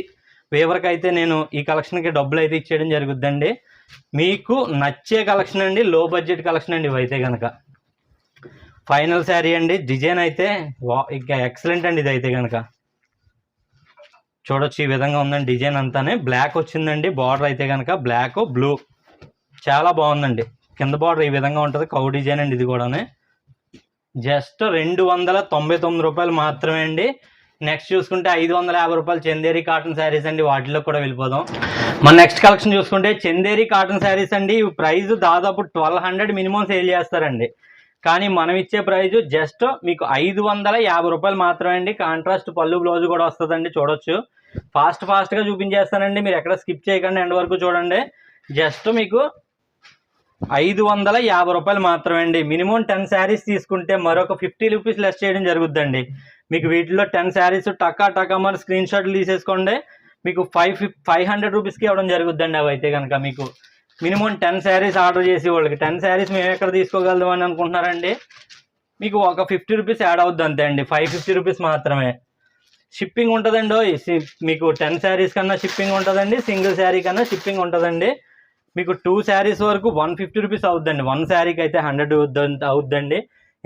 S1: వేవరికి అయితే నేను ఈ కలెక్షన్కి డబ్బులు అయితే ఇచ్చేయడం జరుగుద్దండి. మీకు నచ్చే కలెక్షన్ అండి, లో బడ్జెట్ కలెక్షన్ అండి ఇవైతే కనుక. ఫైనల్ శారీ అండి. డిజైన్ అయితే ఇంకా ఎక్సలెంట్ అండి. ఇదైతే కనుక చూడొచ్చు ఈ విధంగా ఉందండి. డిజైన్ అంతానే బ్లాక్ వచ్చిందండి. బార్డర్ అయితే కనుక బ్లాక్ బ్లూ చాలా బాగుందండి. కింద బార్డర్ ఈ విధంగా ఉంటుంది. కౌ డిజైన్ అండి ఇది కూడానే. జస్ట్ 299 రూపాయలు మాత్రమే అండి. నెక్స్ట్ చూసుకుంటే 550 రూపాయలు చందేరి కాటన్ శారీస్ అండి. వాటిలో కూడా వెళ్ళిపోదాం. మన నెక్స్ట్ కలెక్షన్ చూసుకుంటే చందేరి కాటన్ శారీస్ అండి. ఈ ప్రైస్ దాదాపు 1200 మినిమం సేల్ చేస్తారండి. కానీ మనం ఇచ్చే ప్రైజు జస్ట్ మీకు 550 రూపాయలు మాత్రమే అండి. కాంట్రాస్ట్ పళ్ళు బ్లౌజ్ కూడా వస్తుందండి. చూడొచ్చు ఫాస్ట్గా చూపించేస్తానండి. మీరు ఎక్కడ స్కిప్ చేయకండి, ఎండ్ వరకు చూడండి. జస్ట్ మీకు 550 రూపాయలు మాత్రమే అండి. మినిమం 10 శారీస్ తీసుకుంటే మరొక 50 రూపీస్ లెస్ చేయడం జరుగుద్దండి. మీకు వీటిలో 10 శారీస్ టకా మరి స్క్రీన్ షాట్లు తీసేసుకోండి. మీకు 500 రూపీస్కి ఇవ్వడం జరుగుద్దండి. అవి అయితే కనుక మీకు మినిమం 10 శారీస్ ఆర్డర్ చేసే వాళ్ళకి 10 శారీస్ మేము ఎక్కడ తీసుకోగలదు అని అనుకుంటున్నారండి. మీకు ఒక 50 రూపీస్ యాడ్ అవుద్ది అంతే అండి. 550 రూపీస్ మాత్రమే. షిప్పింగ్ ఉంటుందండి. మీకు 10 శారీస్ కన్నా షిప్పింగ్ ఉంటుందండి. సింగిల్ శారీ కన్నా షిప్పింగ్ ఉంటుందండి. మీకు 2 శారీస్ వరకు 150 రూపీస్ అవుద్దండి. 1 శారీకి అయితే 100 అవుద్దండి.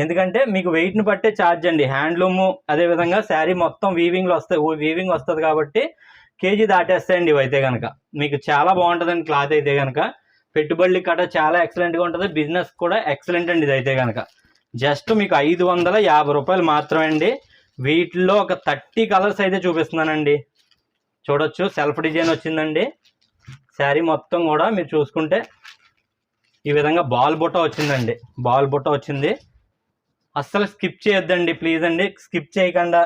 S1: ఎందుకంటే మీకు వెయిట్ని బట్టే ఛార్జ్ అండి. హ్యాండ్లూము అదేవిధంగా శారీ మొత్తం వీవింగ్ వస్తుంది కాబట్టి కేజీ దాటేస్తాయండి ఇవైతే కనుక. మీకు చాలా బాగుంటుందండి క్లాత్ అయితే కనుక. పెట్టుబడులు కట్ట చాలా ఎక్సలెంట్గా ఉంటుంది. బిజినెస్ కూడా ఎక్సలెంట్ అండి ఇదైతే కనుక. జస్ట్ మీకు 550 రూపాయలు మాత్రమే అండి. వీటిల్లో ఒక 30 కలర్స్ అయితే చూపిస్తున్నానండి. చూడొచ్చు సెల్ఫ్ డిజైన్ వచ్చిందండి. శారీ మొత్తం కూడా మీరు చూసుకుంటే ఈ విధంగా బాల్ బుట్ట వచ్చిందండి. బాల్ బుట్ట వచ్చింది. అస్సలు స్కిప్ చేయొద్దండి ప్లీజ్ అండి. స్కిప్ చేయకుండా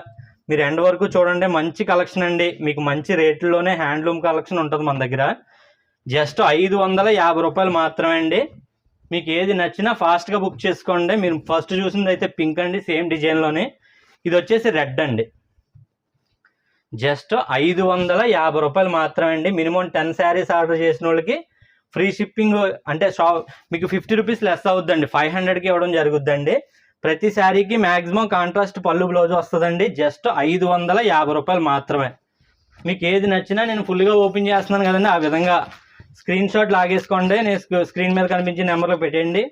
S1: మీరు ఎండ్ వరకు చూడండి. మంచి కలెక్షన్ అండి. మీకు మంచి రేట్లలోనే హ్యాండ్లూమ్ కలెక్షన్ ఉంటుంది మన దగ్గర. జస్ట్ 550 రూపాయలు మాత్రమే అండి. మీకు ఏది నచ్చినా ఫాస్ట్గా బుక్ చేసుకోండి. మీరు ఫస్ట్ చూసింది అయితే పింక్ అండి, సేమ్ డిజైన్లోనే. ఇది వచ్చేసి రెడ్ అండి. జస్ట్ 550 రూపాయలు మాత్రమే అండి. మినిమం 10 శారీస్ ఆర్డర్ చేసిన వాళ్ళకి ఫ్రీ షిప్పింగ్ అంటే మీకు 50 రూపీస్ లెస్ అవుద్దండి. 500కి ఇవ్వడం జరుగుద్దండి. ప్రతి శారీకి మ్యాక్సిమం కాంట్రాస్ట్ పళ్ళు బ్లౌజ్ వస్తుందండి. జస్ట్ 550 రూపాయలు మాత్రమే. మీకు ఏది నచ్చినా నేను ఫుల్గా ఓపెన్ చేస్తున్నాను కదండి, ఆ విధంగా స్క్రీన్ షాట్ లాగేసుకోండి. నేను స్క్రీన్ మీద కనిపించే నెంబర్లో పెట్టండి.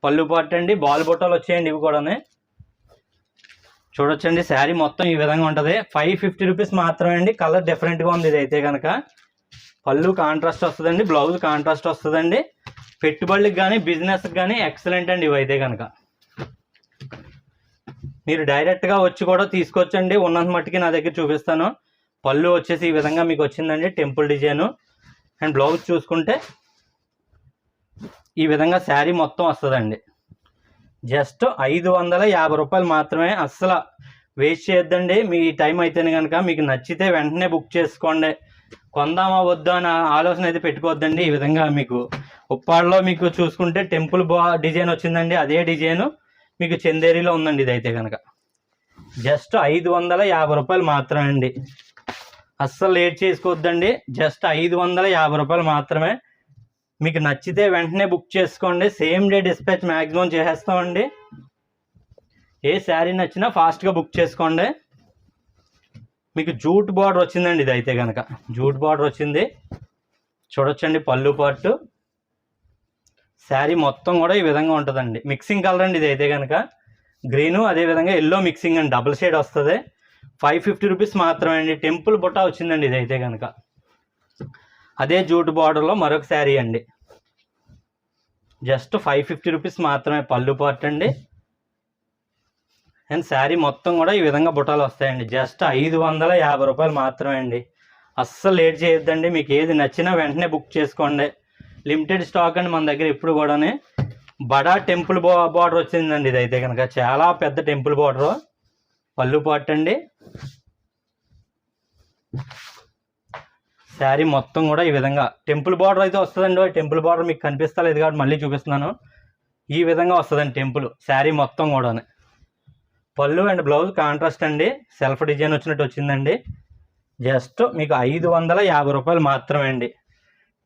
S1: పళ్ళు పట్టండి, బాల్ బొట్టలు వచ్చేయండి. ఇవి కూడా చూడొచ్చండి. శారీ మొత్తం ఈ విధంగా ఉంటుంది. 550 రూపీస్ మాత్రమే అండి. కలర్ డిఫరెంట్గా ఉంది ఇది అయితే కనుక. పళ్ళు కాంట్రాస్ట్ వస్తుందండి, బ్లౌజ్ కాంట్రాస్ట్ వస్తుందండి. పెట్టుబడులకు కానీ బిజినెస్కి కానీ ఎక్సలెంట్ అండి ఇవైతే కనుక. మీరు డైరెక్ట్గా వచ్చి కూడా తీసుకోవచ్చండి. ఉన్నంత మట్టుకి నా దగ్గర చూపిస్తాను. పళ్ళు వచ్చేసి ఈ విధంగా మీకు వచ్చిందండి, టెంపుల్ డిజైను. అండ్ బ్లౌజ్ చూసుకుంటే ఈ విధంగా శారీ మొత్తం వస్తుందండి. జస్ట్ 550 రూపాయలు మాత్రమే. అస్సలు వేస్ట్ చేయొద్దండి. మీ టైం అయితేనే కనుక మీకు నచ్చితే వెంటనే బుక్ చేసుకోండి. కొందామా వద్దా అనే ఆలోచన అయితే పెట్టుకోవద్దండి. ఈ విధంగా మీకు ఉప్పాడలో మీకు చూసుకుంటే టెంపుల్ డిజైన్ వచ్చిందండి. అదే డిజైను మీకు చందేరిలో ఉందండి ఇదైతే కనుక. జస్ట్ 550 రూపాయలు మాత్రమే అండి. అస్సలు లేట్ చేసుకోవద్దండి. జస్ట్ 550 రూపాయలు మాత్రమే. మీకు నచ్చితే వెంటనే బుక్ చేసుకోండి. సేమ్ డే డిస్పాచ్ మ్యాక్సిమం చేసేస్తామండి. ఏ శారీ నచ్చినా ఫాస్ట్గా బుక్ చేసుకోండి. మీకు జూట్ బార్డర్ వచ్చిందండి ఇదైతే కనుక. జూట్ బార్డర్ వచ్చింది చూడొచ్చండి. పళ్ళు పార్టు శారీ మొత్తం కూడా ఈ విధంగా ఉంటుందండి. మిక్సింగ్ కలర్ అండి ఇదైతే కనుక. గ్రీను అదేవిధంగా ఎల్లో మిక్సింగ్ అండి, డబుల్ షేడ్ వస్తుంది. 550 రూపీస్ మాత్రమే అండి. టెంపుల్ బుట్ట వచ్చిందండి ఇదైతే కనుక. అదే జూట్ బార్డర్లో మరొక శారీ అండి. జస్ట్ 550 రూపీస్ మాత్రమే పళ్ళు పార్ట్ అండి. అండ్ శారీ మొత్తం కూడా ఈ విధంగా బుట్టాలు వస్తాయండి. జస్ట్ 550 రూపాయలు మాత్రమే అండి. అస్సలు లేట్ చేయొద్దండి. మీకు ఏది నచ్చినా వెంటనే బుక్ చేసుకోండి. లిమిటెడ్ స్టాక్ అండి మన దగ్గర ఇప్పుడు కూడానే. బడా టెంపుల్ బార్డర్ వచ్చిందండి ఇదైతే కనుక. చాలా పెద్ద టెంపుల్ బార్డర్. పళ్ళు పార్ట్ అండి. శారీ మొత్తం కూడా ఈ విధంగా టెంపుల్ బార్డర్ అయితే వస్తుందండి. టెంపుల్ బార్డర్ మీకు కనిపిస్తా లేదు కాబట్టి మళ్ళీ చూపిస్తున్నాను. ఈ విధంగా వస్తుందండి టెంపుల్ శారీ మొత్తం కూడా. పళ్ళు అండ్ బ్లౌజ్ కాంట్రాస్ట్ అండి. సెల్ఫ్ డిజైన్ వచ్చినట్టు వచ్చిందండి. జస్ట్ మీకు 550 రూపాయలు మాత్రమే అండి.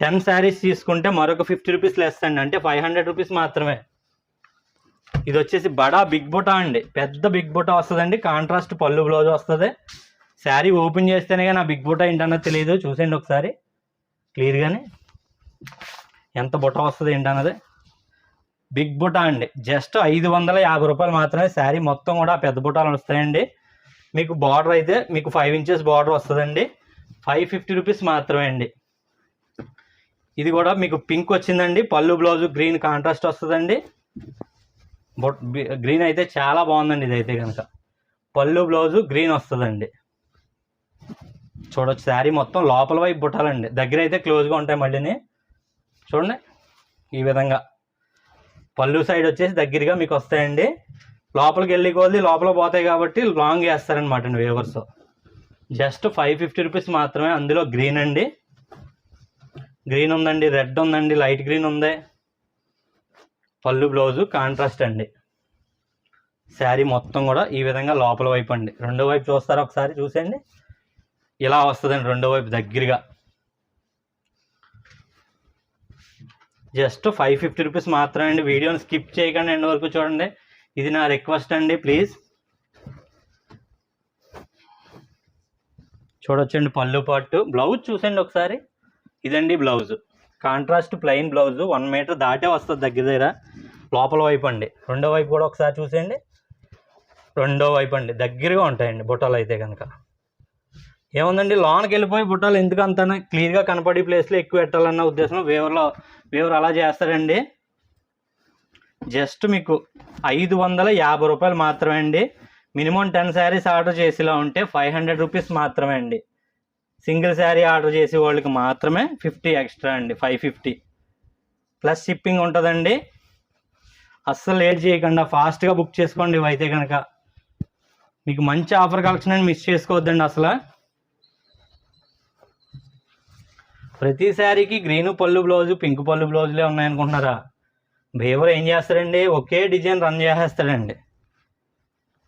S1: 10 శారీస్ తీసుకుంటే మరొక 50 రూపీస్ లెస్ అండి. అంటే 500 రూపీస్ మాత్రమే. ఇది వచ్చేసి బడా బిగ్ బుటా అండి. పెద్ద బిగ్ బుటా వస్తుందండి. కాంట్రాస్ట్ పళ్ళు బ్లౌజ్ వస్తుంది. శారీ ఓపెన్ చేస్తేనే నా బిగ్ బుటా ఏంటన్నది తెలియదు. చూసేయండి ఒకసారి క్లియర్గానే ఎంత బుటా వస్తుంది ఏంటన్నది. బిగ్ బుటా అండి. జస్ట్ 550 రూపాయలు మాత్రమే. శారీ మొత్తం కూడా పెద్ద బుటాలు వస్తాయండి. మీకు బార్డర్ అయితే మీకు 5 ఇంచెస్ బార్డర్ వస్తుందండి. 550 రూపీస్ మాత్రమే అండి. ఇది కూడా మీకు పింక్ వచ్చిందండి. పళ్ళు బ్లౌజ్ గ్రీన్ కాంట్రాస్ట్ వస్తుందండి. గ్రీన్ అయితే చాలా బాగుందండి ఇదైతే కనుక. పళ్ళు బ్లౌజు గ్రీన్ వస్తుందండి. చూడొచ్చు శారీ మొత్తం లోపల వైపు బుట్టాలండి. దగ్గర అయితే క్లోజ్గా ఉంటాయి. మళ్ళీని చూడండి ఈ విధంగా పళ్ళు సైడ్ వచ్చేసి దగ్గరగా మీకు వస్తాయండి. లోపలికి వెళ్ళి కొద్ది లోపల పోతాయి కాబట్టి లాంగ్ వేస్తారనమాట అండి వేవర్స్. జస్ట్ 550 రూపీస్ మాత్రమే. అందులో గ్రీన్ అండి. గ్రీన్ ఉందండి, రెడ్ ఉందండి, లైట్ గ్రీన్ ఉంది. పళ్ళు బ్లౌజు కాంట్రాస్ట్ అండి. శారీ మొత్తం కూడా ఈ విధంగా లోపల వైపు అండి. రెండో వైపు చూస్తారా ఒకసారి చూసేయండి. ఇలా వస్తుందండి రెండో వైపు దగ్గరగా. జస్ట్ 550 రూపీస్ మాత్రమే అండి. వీడియోని స్కిప్ చేయకండి, ఎండ్ వరకు చూడండి. ఇది నా రిక్వెస్ట్ అండి, ప్లీజ్. చూడొచ్చండి పళ్ళు పార్ట్. బ్లౌజ్ చూసండి ఒకసారి. ఇదండి blouse. Contrast plain blouse. 1 metre దాటే వస్తుంది దగ్గర లోపల వైపు అండి. రెండో వైపు కూడా ఒకసారి చూసేయండి. రెండో వైపు అండి దగ్గరగా ఉంటాయండి బుట్టాలు అయితే కనుక. ఏముందండి లోనకి వెళ్ళిపోయి బుట్టాలు ఎందుకు అంత క్లియర్గా కనపడే ప్లేస్లో ఎక్కువ పెట్టాలన్న ఉద్దేశంలో వేవర్ అలా చేస్తారండి. జస్ట్ మీకు 550 రూపాయలు మాత్రమే అండి. మినిమం 10 శారీస్ ఆర్డర్ చేసేలా ఉంటే 500 రూపీస్ మాత్రమే అండి. సింగిల్ శారీ ఆర్డర్ చేసే వాళ్ళకి మాత్రమే 50 ఎక్స్ట్రా అండి. 550 ప్లస్ షిప్పింగ్ ఉంటుందండి. అస్సలు లేట్ చేయకుండా ఫాస్ట్గా బుక్ చేసుకోండి. ఇవైతే కనుక మీకు మంచి ఆఫర్ కలెక్షన్ అని మిస్ చేసుకోవద్దండి. అసలు ప్రతి శారీకి గ్రీను పళ్ళు బ్లౌజు పింక్ పళ్ళు బ్లౌజులే ఉన్నాయనుకుంటున్నారా? వేవర్ ఏం చేస్తాడండి, ఒకే డిజైన్ రన్ చేసేస్తాడండి.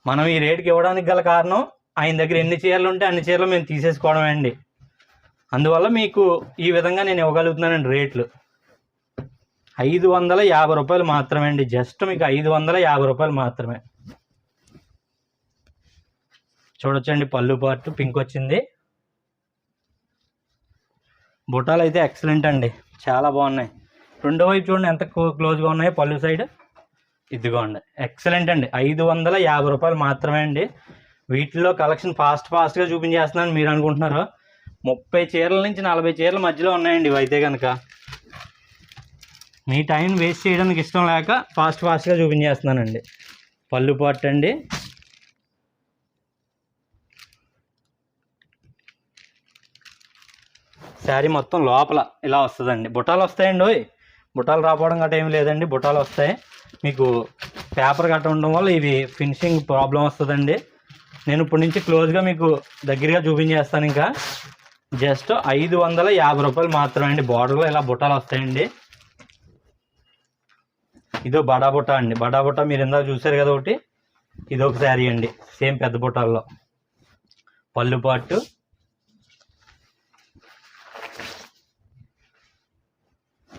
S1: మనం ఈ రేటుకి ఇవ్వడానికి గల కారణం ఆయన దగ్గర ఎన్ని చీరలు ఉంటే అన్ని చీరలు మేము తీసేసుకోవడమే అండి. అందువల్ల మీకు ఈ విధంగా నేను ఇవ్వగలుగుతున్నానండి రేట్లు. 550 రూపాయలు మాత్రమే అండి. జస్ట్ మీకు 550 రూపాయలు మాత్రమే. చూడొచ్చండి పళ్ళు పార్ట్ పింక్ వచ్చింది. బుటాలు అయితే ఎక్సలెంట్ అండి, చాలా బాగున్నాయి. రెండో వైపు చూడండి ఎంత క్లోజ్గా ఉన్నాయో పళ్ళు సైడ్. ఇదిగోండి ఎక్సలెంట్ అండి. 550 రూపాయలు మాత్రమే అండి. వీటిలో కలెక్షన్ ఫాస్ట్గా చూపించేస్తున్నాను మీరు అనుకుంటున్నారు. 30 చీరల నుంచి 40 చీరల మధ్యలో ఉన్నాయండి ఇవైతే కనుక. మీ టైం వేస్ట్ చేయడానికి ఇష్టం లేక ఫాస్ట్గా చూపించేస్తున్నానండి. పళ్ళు పార్ట్ అండి. శారీ మొత్తం లోపల ఇలా వస్తుందండి. బుటాలు వస్తాయండి. బుటాలు రాకపోవడం గట్రా ఏమి లేదండి, బుటాలు వస్తాయి. మీకు పేపర్ గట్ట ఉండడం వల్ల ఇవి ఫినిషింగ్ ప్రాబ్లం వస్తుందండి. నేను ఇప్పటి నుంచి క్లోజ్గా మీకు దగ్గరగా చూపించేస్తాను. ఇంకా జస్ట్ 550 రూపాయలు మాత్రమే అండి. బార్డర్లో ఇలా బుటాలు వస్తాయండి. ఇదో బడా బుట్ట అండి. బడా బుట్ట మీరు ఇందాక చూసారు కదా ఒకటి, ఇదొక శారీ అండి సేమ్ పెద్ద బుట్టాల్లో. పళ్ళు పాటు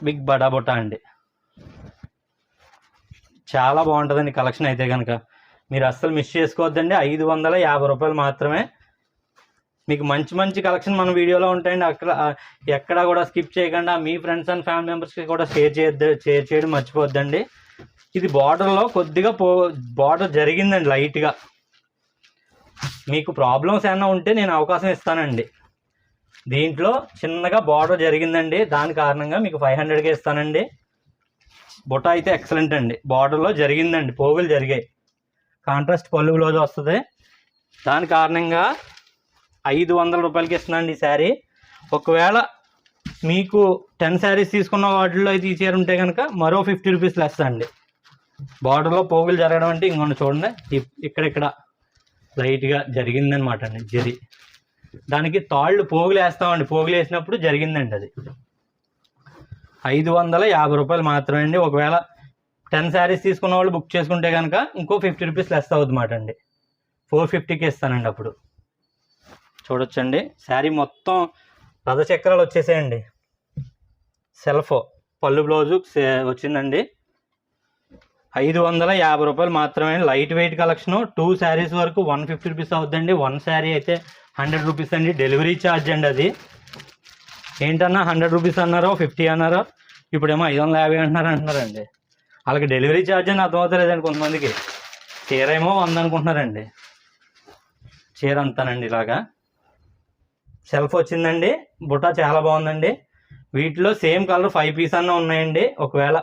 S1: బిగ్ బడా బుట్ట అండి. చాలా బాగుంటుందండి కలెక్షన్ అయితే కనుక. మీరు అస్సలు మిస్ చేసుకోవద్దండి. 550 రూపాయలు మాత్రమే. మీకు మంచి కలెక్షన్ మన వీడియోలో ఉంటాయండి. ఎక్కడా కూడా స్కిప్ చేయకుండా మీ ఫ్రెండ్స్ అండ్ ఫ్యామిలీ మెంబర్స్కి కూడా షేర్ చేయడం మర్చిపోద్దండి. ఇది బార్డర్లో కొద్దిగా బార్డర్ జరిగిందండి లైట్గా. మీకు ప్రాబ్లమ్స్ ఏమైనా ఉంటే నేను అవకాశం ఇస్తానండి. దీంట్లో చిన్నగా బార్డర్ జరిగిందండి, దాని కారణంగా మీకు 500కే ఇస్తానండి. బుట్ట అయితే ఎక్సలెంట్ అండి, బార్డర్లో జరిగిందండి, పోగులు జరిగాయి, కాంట్రాస్ట్ పళ్ళు బ్లౌజ్ వస్తుంది. దాని కారణంగా 500 రూపాయలకి ఇస్తున్నాండి ఈ శారీ. ఒకవేళ మీకు 10 శారీస్ తీసుకున్న వాటిల్లో అయితే ఈ చీర ఉంటే కనుక మరో 50 రూపీస్ లెస్ అండి. బార్డర్లో పోగులు జరగడం అంటే ఇంకొండ చూడండి, ఇక్కడిక్కడ లైట్గా జరిగిందనమాట అండి జరి. దానికి తాళ్ళు పోగులు వేస్తామండి, పోగులు వేసినప్పుడు జరిగిందండి అది. 550 రూపాయలు మాత్రమే అండి. ఒకవేళ 10 శారీస్ తీసుకున్న వాళ్ళు బుక్ చేసుకుంటే కనుక ఇంకో 50 రూపీస్ లెస్ అవుతుందన్నమాట అండి. 450కి ఇస్తానండి. అప్పుడు చూడొచ్చండి, శారీ మొత్తం రథచక్రాలు వచ్చేసాయండి. సెల్ఫ్ పళ్ళు బ్లౌజు వచ్చిందండి. 550 రూపాయలు మాత్రమే. Light weight collection. 2 శారీస్ వరకు 150 రూపీస్ అవుతుందండి. 1 శారీ అయితే 100 రూపీస్ అండి. డెలివరీ ఛార్జ్ అండి అది. ఏంటన్నా 100 రూపీస్ అన్నారో 50 అన్నారో, ఇప్పుడేమో 550 అంటున్నారండి. వాళ్ళకి డెలివరీ ఛార్జ్ అని అర్థమవుతలేదండి కొంతమందికి. చీర ఏమో 100 అనుకుంటున్నారండి, చీర అంతానండి. ఇలాగా సెల్ఫ్ వచ్చిందండి, బుట్ట చాలా బాగుందండి. వీటిలో సేమ్ కలర్ 5 పీస్ అన్న ఉన్నాయండి. ఒకవేళ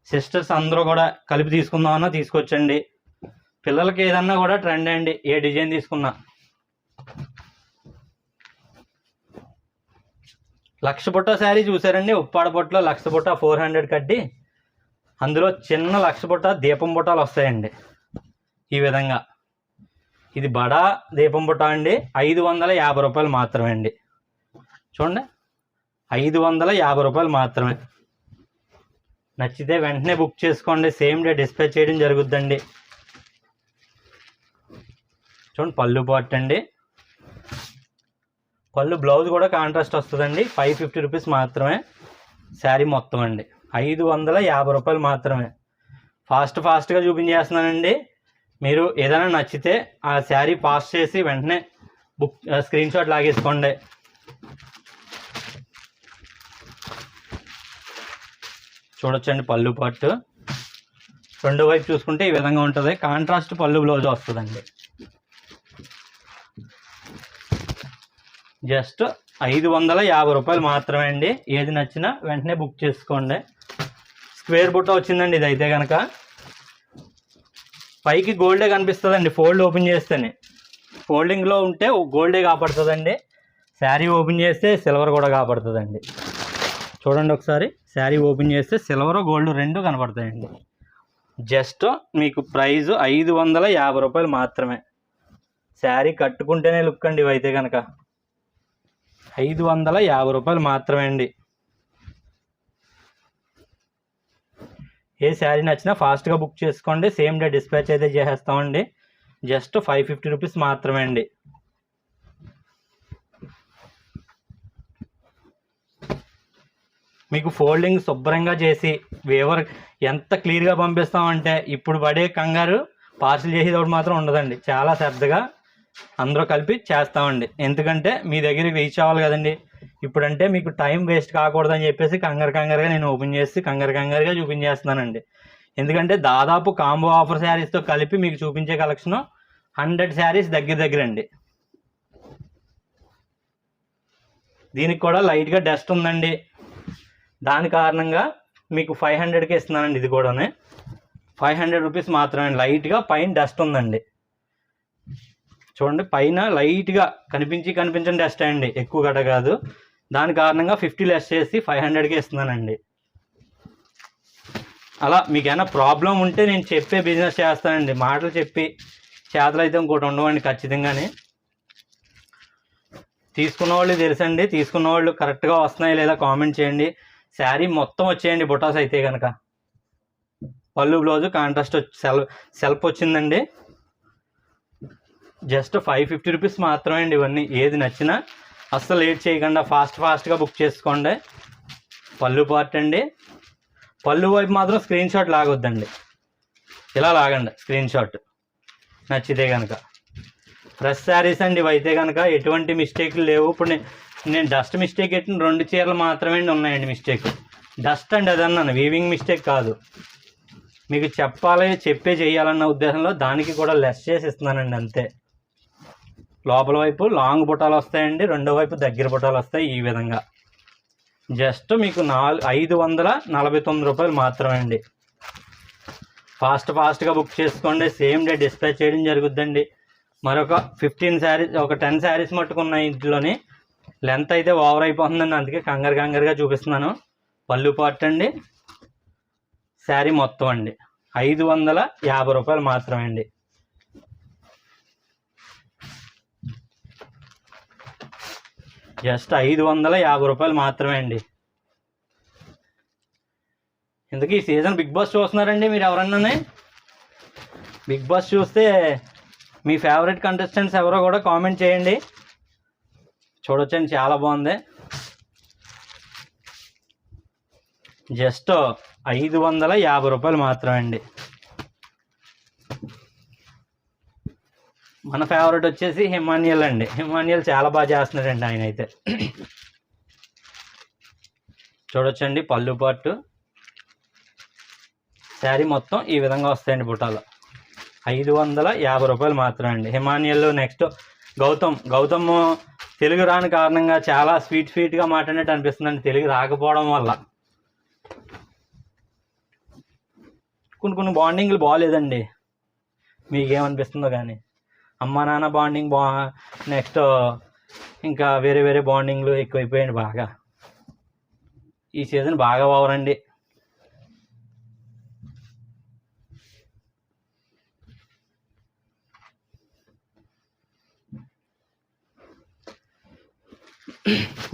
S1: సిస్టర్స్ అందరూ కూడా కలిపి తీసుకుందామన్నా తీసుకొచ్చండి. పిల్లలకి ఏదన్నా కూడా ట్రెండ్ అండి, ఏ డిజైన్ తీసుకున్నా. లక్ష బుట్ట శారీ చూసారండి, ఉప్పాడ బుట్టలో లక్ష బుట్ట 400 కట్టి, అందులో చిన్న లక్ష బుట్ట దీపం బుట్టాలు వస్తాయండి ఈ విధంగా. ఇది బడా దీపం బుట్ట అండి. 550 రూపాయలు మాత్రమే అండి. చూడండి, 550 రూపాయలు మాత్రమే. నచ్చితే వెంటనే బుక్ చేసుకోండి, సేమ్ డే డిస్పాచ్ చేయడం జరుగుద్దండి. చూడండి, పళ్ళు పార్ట్ అండి. పళ్ళు బ్లౌజ్ కూడా కాంట్రాస్ట్ వస్తుందండి. 550 రూపీస్ మాత్రమే శారీ మొత్తం అండి. 550 రూపాయలు మాత్రమే. ఫాస్ట్గా చూపించేస్తున్నానండి. మీరు ఏదైనా నచ్చితే ఆ శారీ పాస్ చేసి వెంటనే బుక్ స్క్రీన్ షాట్ లాగేసుకోండి. చూడొచ్చండి, పళ్ళు పట్టు రెండో వైపు చూసుకుంటే ఈ విధంగా ఉంటుంది. కాంట్రాస్ట్ పళ్ళు బ్లౌజ్ వస్తుందండి. జస్ట్ 550 రూపాయలు మాత్రమే అండి. ఏది నచ్చినా వెంటనే బుక్ చేసుకోండి. స్క్వేర్ బుట్ట వచ్చిందండి. ఇది అయితే కనుక పైకి గోల్డే కనిపిస్తుందండి, ఫోల్డ్ ఓపెన్ చేస్తేనే. ఫోల్డింగ్లో ఉంటే గోల్డే కాపాడుతుందండి, శారీ ఓపెన్ చేస్తే సిల్వర్ కూడా కాపాడుతుందండి. చూడండి ఒకసారి, శారీ ఓపెన్ చేస్తే సిల్వర్ గోల్డ్ రెండు కనపడతాయండి. జస్ట్ మీకు ప్రైజ్ 550 రూపాయలు మాత్రమే. శారీ కట్టుకుంటేనే లుక్ అండి ఇవైతే కనుక. 550 రూపాయలు మాత్రమే అండి. ఏ శారీ నచ్చినా ఫాస్ట్గా బుక్ చేసుకోండి, సేమ్ డే డిస్పాచ్ అయితే చేసేస్తామండి. జస్ట్ 550 రూపీస్ మాత్రమే అండి. మీకు ఫోల్డింగ్ శుభ్రంగా చేసి వేవర్ ఎంత క్లియర్గా పంపిస్తామంటే ఇప్పుడు పడే కంగారు పార్సిల్ చేసేటప్పుడు మాత్రం ఉండదండి. చాలా శ్రద్ధగా అందరూ కలిపి చేస్తామండి. ఎందుకంటే మీ దగ్గరికి రీచ్ అవ్వాలి కదండి. ఇప్పుడంటే మీకు టైం వేస్ట్ కాకూడదని చెప్పేసి కంగారుగా నేను ఓపెన్ చేసి కంగారుగా చూపించేస్తున్నానండి. ఎందుకంటే దాదాపు కాంబో ఆఫర్ శారీస్తో కలిపి మీకు చూపించే కలెక్షన్ 100 శారీస్ దగ్గర అండి. దీనికి కూడా లైట్గా డస్ట్ ఉందండి, దాని కారణంగా మీకు 500కే ఇస్తున్నానండి. ఇది కూడానే 500 రూపీస్ మాత్రమే. లైట్గా పైన డస్ట్ ఉందండి, చూడండి, పైన లైట్గా కనిపించని డస్ట్ అండి, ఎక్కువ గట కాదు. దాని కారణంగా 50 లెస్ చేసి 500కే ఇస్తున్నానండి. అలా మీకు ఏమైనా ప్రాబ్లం ఉంటే నేను చెప్పే బిజినెస్ చేస్తానండి. మాటలు చెప్పి చేతలు అయితే ఇంకోటి ఉండవండి ఖచ్చితంగానే. తీసుకున్న వాళ్ళు తెలుసండి, తీసుకున్న వాళ్ళు కరెక్ట్గా వస్తున్నాయి లేదా కామెంట్ చేయండి. శారీ మొత్తం వచ్చేయండి బుటాస్ అయితే కనుక. పళ్ళు బ్లౌజు కాంట్రాస్ట్ సెల్ఫ్ వచ్చిందండి. జస్ట్ 550 రూపీస్ మాత్రమే అండి. ఇవన్నీ ఏది నచ్చినా అస్సలు లేట్ చేయకుండా ఫాస్ట్గా బుక్ చేసుకోండి. పళ్ళు పార్ట్ అండి. పళ్ళు వైపు మాత్రం స్క్రీన్ షాట్ లాగొద్దండి, ఇలా లాగండి స్క్రీన్ షాట్ నచ్చితే కనుక. ఫ్రెష్ శారీస్ అండి ఇవైతే కనుక, ఎటువంటి మిస్టేక్లు లేవు. ఇప్పుడు నేను డస్ట్ మిస్టేక్ ఎట్టిన 2 చీరలు మాత్రమే ఉన్నాయండి మిస్టేక్. డస్ట్ అండి అదన్నాను, వీవింగ్ మిస్టేక్ కాదు. మీకు చెప్పే చేయాలన్న ఉద్దేశంలో దానికి కూడా లెస్ చేసి ఇస్తున్నానండి అంతే. లోపల వైపు లాంగ్ బుటాలు వస్తాయండి, రెండో వైపు దగ్గర బుటాలు వస్తాయి. ఈ విధంగా జస్ట్ మీకు 549 రూపాయలు మాత్రమే అండి. ఫాస్ట్గా బుక్ చేసుకోండి, సేమ్ డే డిస్పాచ్ చేయడం జరుగుద్దండి. మరొక 15 శారీస్, ఒక 10 శారీస్ మట్టుకున్నాయి ఇంట్లోని. లెంత్ అయితే ఓవర్ అయిపోతుందండి, అందుకే కంగారుగా చూపిస్తున్నాను. పళ్ళు పార్ట్ అండి, శారీ మొత్తం అండి 550 రూపాయలు మాత్రమే అండి. జస్ట్ 550 రూపాయలు మాత్రమే అండి. ఇందుకు ఈ సీజన్ బిగ్ బాస్ చూస్తున్నారండి మీరు ఎవరన్నా? బిగ్ బాస్ చూస్తే మీ ఫేవరెట్ కంటెస్టెంట్స్ ఎవరో కూడా కామెంట్ చేయండి. చూడొచ్చండి, చాలా బాగుంది. జస్ట్ 550 రూపాయలు మాత్రమే అండి. మన ఫేవరెట్ వచ్చేసి హిమానియల్ అండి. హిమానియల్ చాలా బాగా చేస్తున్నాడండి ఆయన అయితే. చూడొచ్చండి, పళ్ళు పార్ట్, శారీ మొత్తం ఈ విధంగా వస్తాయండి బుటాలు. 550 రూపాయలు మాత్రమే అండి. హిమానియల్. నెక్స్ట్ గౌతమ్ తెలుగు రాని కారణంగా చాలా స్వీట్గా మాట్లాడినట్టు అనిపిస్తుందండి, తెలుగు రాకపోవడం వల్ల. కొన్ని బాండింగ్లు బాగాలేదండి, మీకేమనిపిస్తుందో కానీ. అమ్మ నాన్న బాండింగ్ నెక్స్ట్ ఇంకా వేరే బాండింగ్లు ఎక్కువైపోయాయండి బాగా. ఈ సీజన్ బాగా ఓవరండి.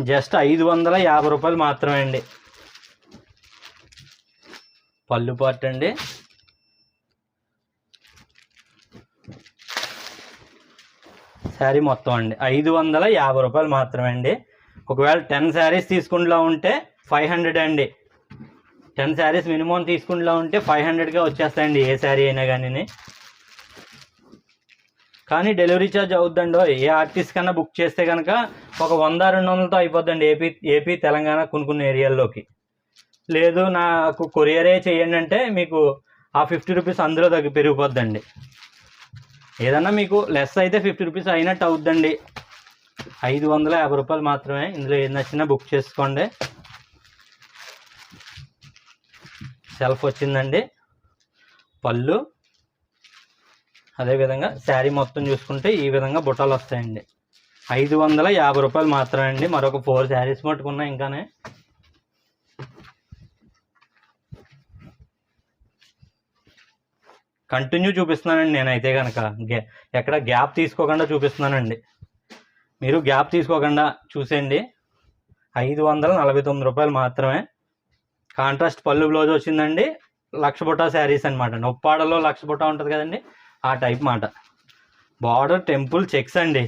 S1: జస్ట్ 550 రూపాయలు మాత్రమే అండి. పళ్ళు పార్ట్ అండి, శారీ మొత్తం అండి 550 రూపాయలు మాత్రమే అండి. ఒకవేళ 10 శారీస్ తీసుకుంటూ ఉంటే 500 అండి. 10 శారీస్ మినిమం తీసుకుంటూ ఉంటే 500గా వచ్చేస్తాయండి ఏ శారీ అయినా కానీ డెలివరీ ఛార్జ్ అవుద్దండి. ఏ ఆర్టిస్ట్ కన్నా బుక్ చేస్తే కనుక ఒక 100-200తో అయిపోద్దండి ఏపీ తెలంగాణ కొన్ని ఏరియాల్లోకి. లేదు నాకు కొరియరే చేయండి అంటే మీకు ఆ 50 రూపీస్ అందులో పెరిగిపోద్దండి. ఏదన్నా మీకు లెస్ అయితే 50 రూపీస్ అయినట్టు అవుద్దండి. 550 రూపాయలు మాత్రమే. ఇందులో ఏది నచ్చినా బుక్ చేసుకోండి. సెల్ఫ్ వచ్చిందండి, పళ్ళు, అదేవిధంగా శారీ మొత్తం చూసుకుంటే ఈ విధంగా బుట్టాలు వస్తాయండి. 550 రూపాయలు మాత్రమే అండి. మరొక 4 శారీస్ మట్టుకున్నాయి ఇంకానే. కంటిన్యూ చూపిస్తున్నానండి నేనైతే కనుక, ఎక్కడ గ్యాప్ తీసుకోకుండా చూపిస్తున్నానండి. మీరు గ్యాప్ తీసుకోకుండా చూసేయండి. 549 రూపాయలు మాత్రమే. కాంట్రాస్ట్ పళ్ళు బ్లౌజ్ వచ్చిందండి. 1,00,000 బుట్ట శారీస్ అనమాట. నొప్పాడలో 1,00,000 బుట్ట ఉంటుంది కదండి, ఆ టైప్ మాట. బార్డర్ టెంపుల్ చెక్స్ అండి.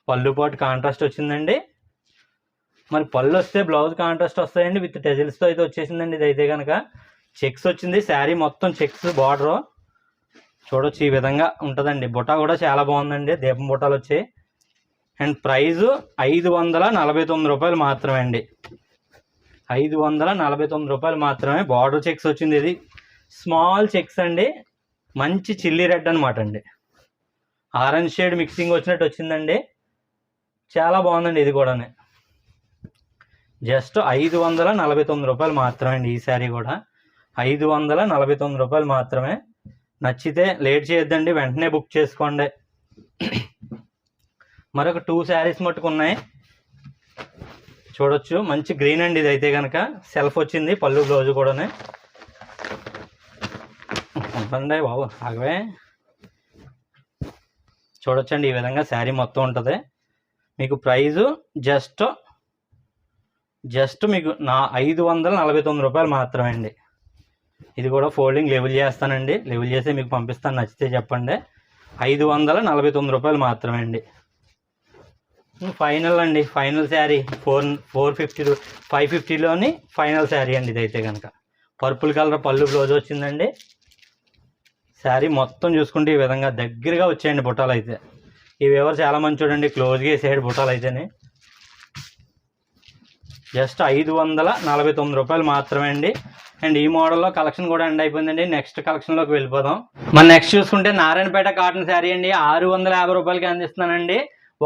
S1: పళ్ళు పాటు కాంట్రాస్ట్ వచ్చిందండి. మరి పళ్ళు వస్తే బ్లౌజ్ కాంట్రాస్ట్ వస్తాయండి, విత్ టెజిల్స్తో అయితే వచ్చేసిందండి. ఇది అయితే కనుక చెక్స్ వచ్చింది, శారీ మొత్తం చెక్స్ బార్డర్ చూడొచ్చు. ఈ విధంగా ఉంటుందండి. బుట్ట కూడా చాలా బాగుందండి, దీపం బుట్టాలు వచ్చాయి. అండ్ ప్రైజు 549 రూపాయలు మాత్రమే అండి. 549 రూపాయలు మాత్రమే. బార్డర్ చెక్స్ వచ్చింది, ఇది స్మాల్ చెక్స్ అండి. మంచి చిల్లీ రెడ్ అనమాట అండి. ఆరెంజ్ షేడ్ మిక్సింగ్ వచ్చినట్టు వచ్చిందండి, చాలా బాగుందండి ఇది కూడా. జస్ట్ 549 రూపాయలు మాత్రమే అండి. ఈ శారీ కూడా 549 రూపాయలు మాత్రమే. నచ్చితే లేట్ చేయొద్దండి, వెంటనే బుక్ చేసుకోండి. మరొక 2 శారీస్ మట్టుకున్నాయి, చూడొచ్చు. మంచి గ్రీన్ అండి ఇది అయితే కనుక. సెల్ఫ్ వచ్చింది, పళ్ళు బ్లౌజ్ కూడా ఉంటుందండి బాబు, ఆగవే. చూడొచ్చండి, ఈ విధంగా శారీ మొత్తం ఉంటుంది. మీకు ప్రైజు జస్ట్ మీకు 549 రూపాయలు మాత్రమే అండి. ఇది కూడా ఫోల్డింగ్ లెవెల్ చేస్తానండి, లెవెల్ చేసి మీకు పంపిస్తాను, నచ్చితే చెప్పండి. 549 రూపాయలు మాత్రమే అండి. ఫైనల్ అండి, ఫైనల్ శారీ 550లోని ఫైనల్ శారీ అండి ఇదైతే కనుక. పర్పుల్ కలర్ పళ్ళు బ్లౌజ్ వచ్చిందండి. శారీ మొత్తం చూసుకుంటే ఈ విధంగా దగ్గరగా వచ్చాయండి బుట్టాలు అయితే. ఇవి ఎవరు చాలా మంది చూడండి, క్లోజ్గా వేసేయండి బుట్టాలు అయితేనే. జస్ట్ 549 రూపాయలు మాత్రమే అండి. అండ్ ఈ మోడల్లో కలెక్షన్ కూడా ఎండ్ అయిపోయిందండి. నెక్స్ట్ కలెక్షన్లోకి వెళ్ళిపోదాం. మన నెక్స్ట్ చూసుకుంటే నారాయణపేట కాటన్ శారీ అండి. 650 రూపాయలకి అందిస్తున్నానండి.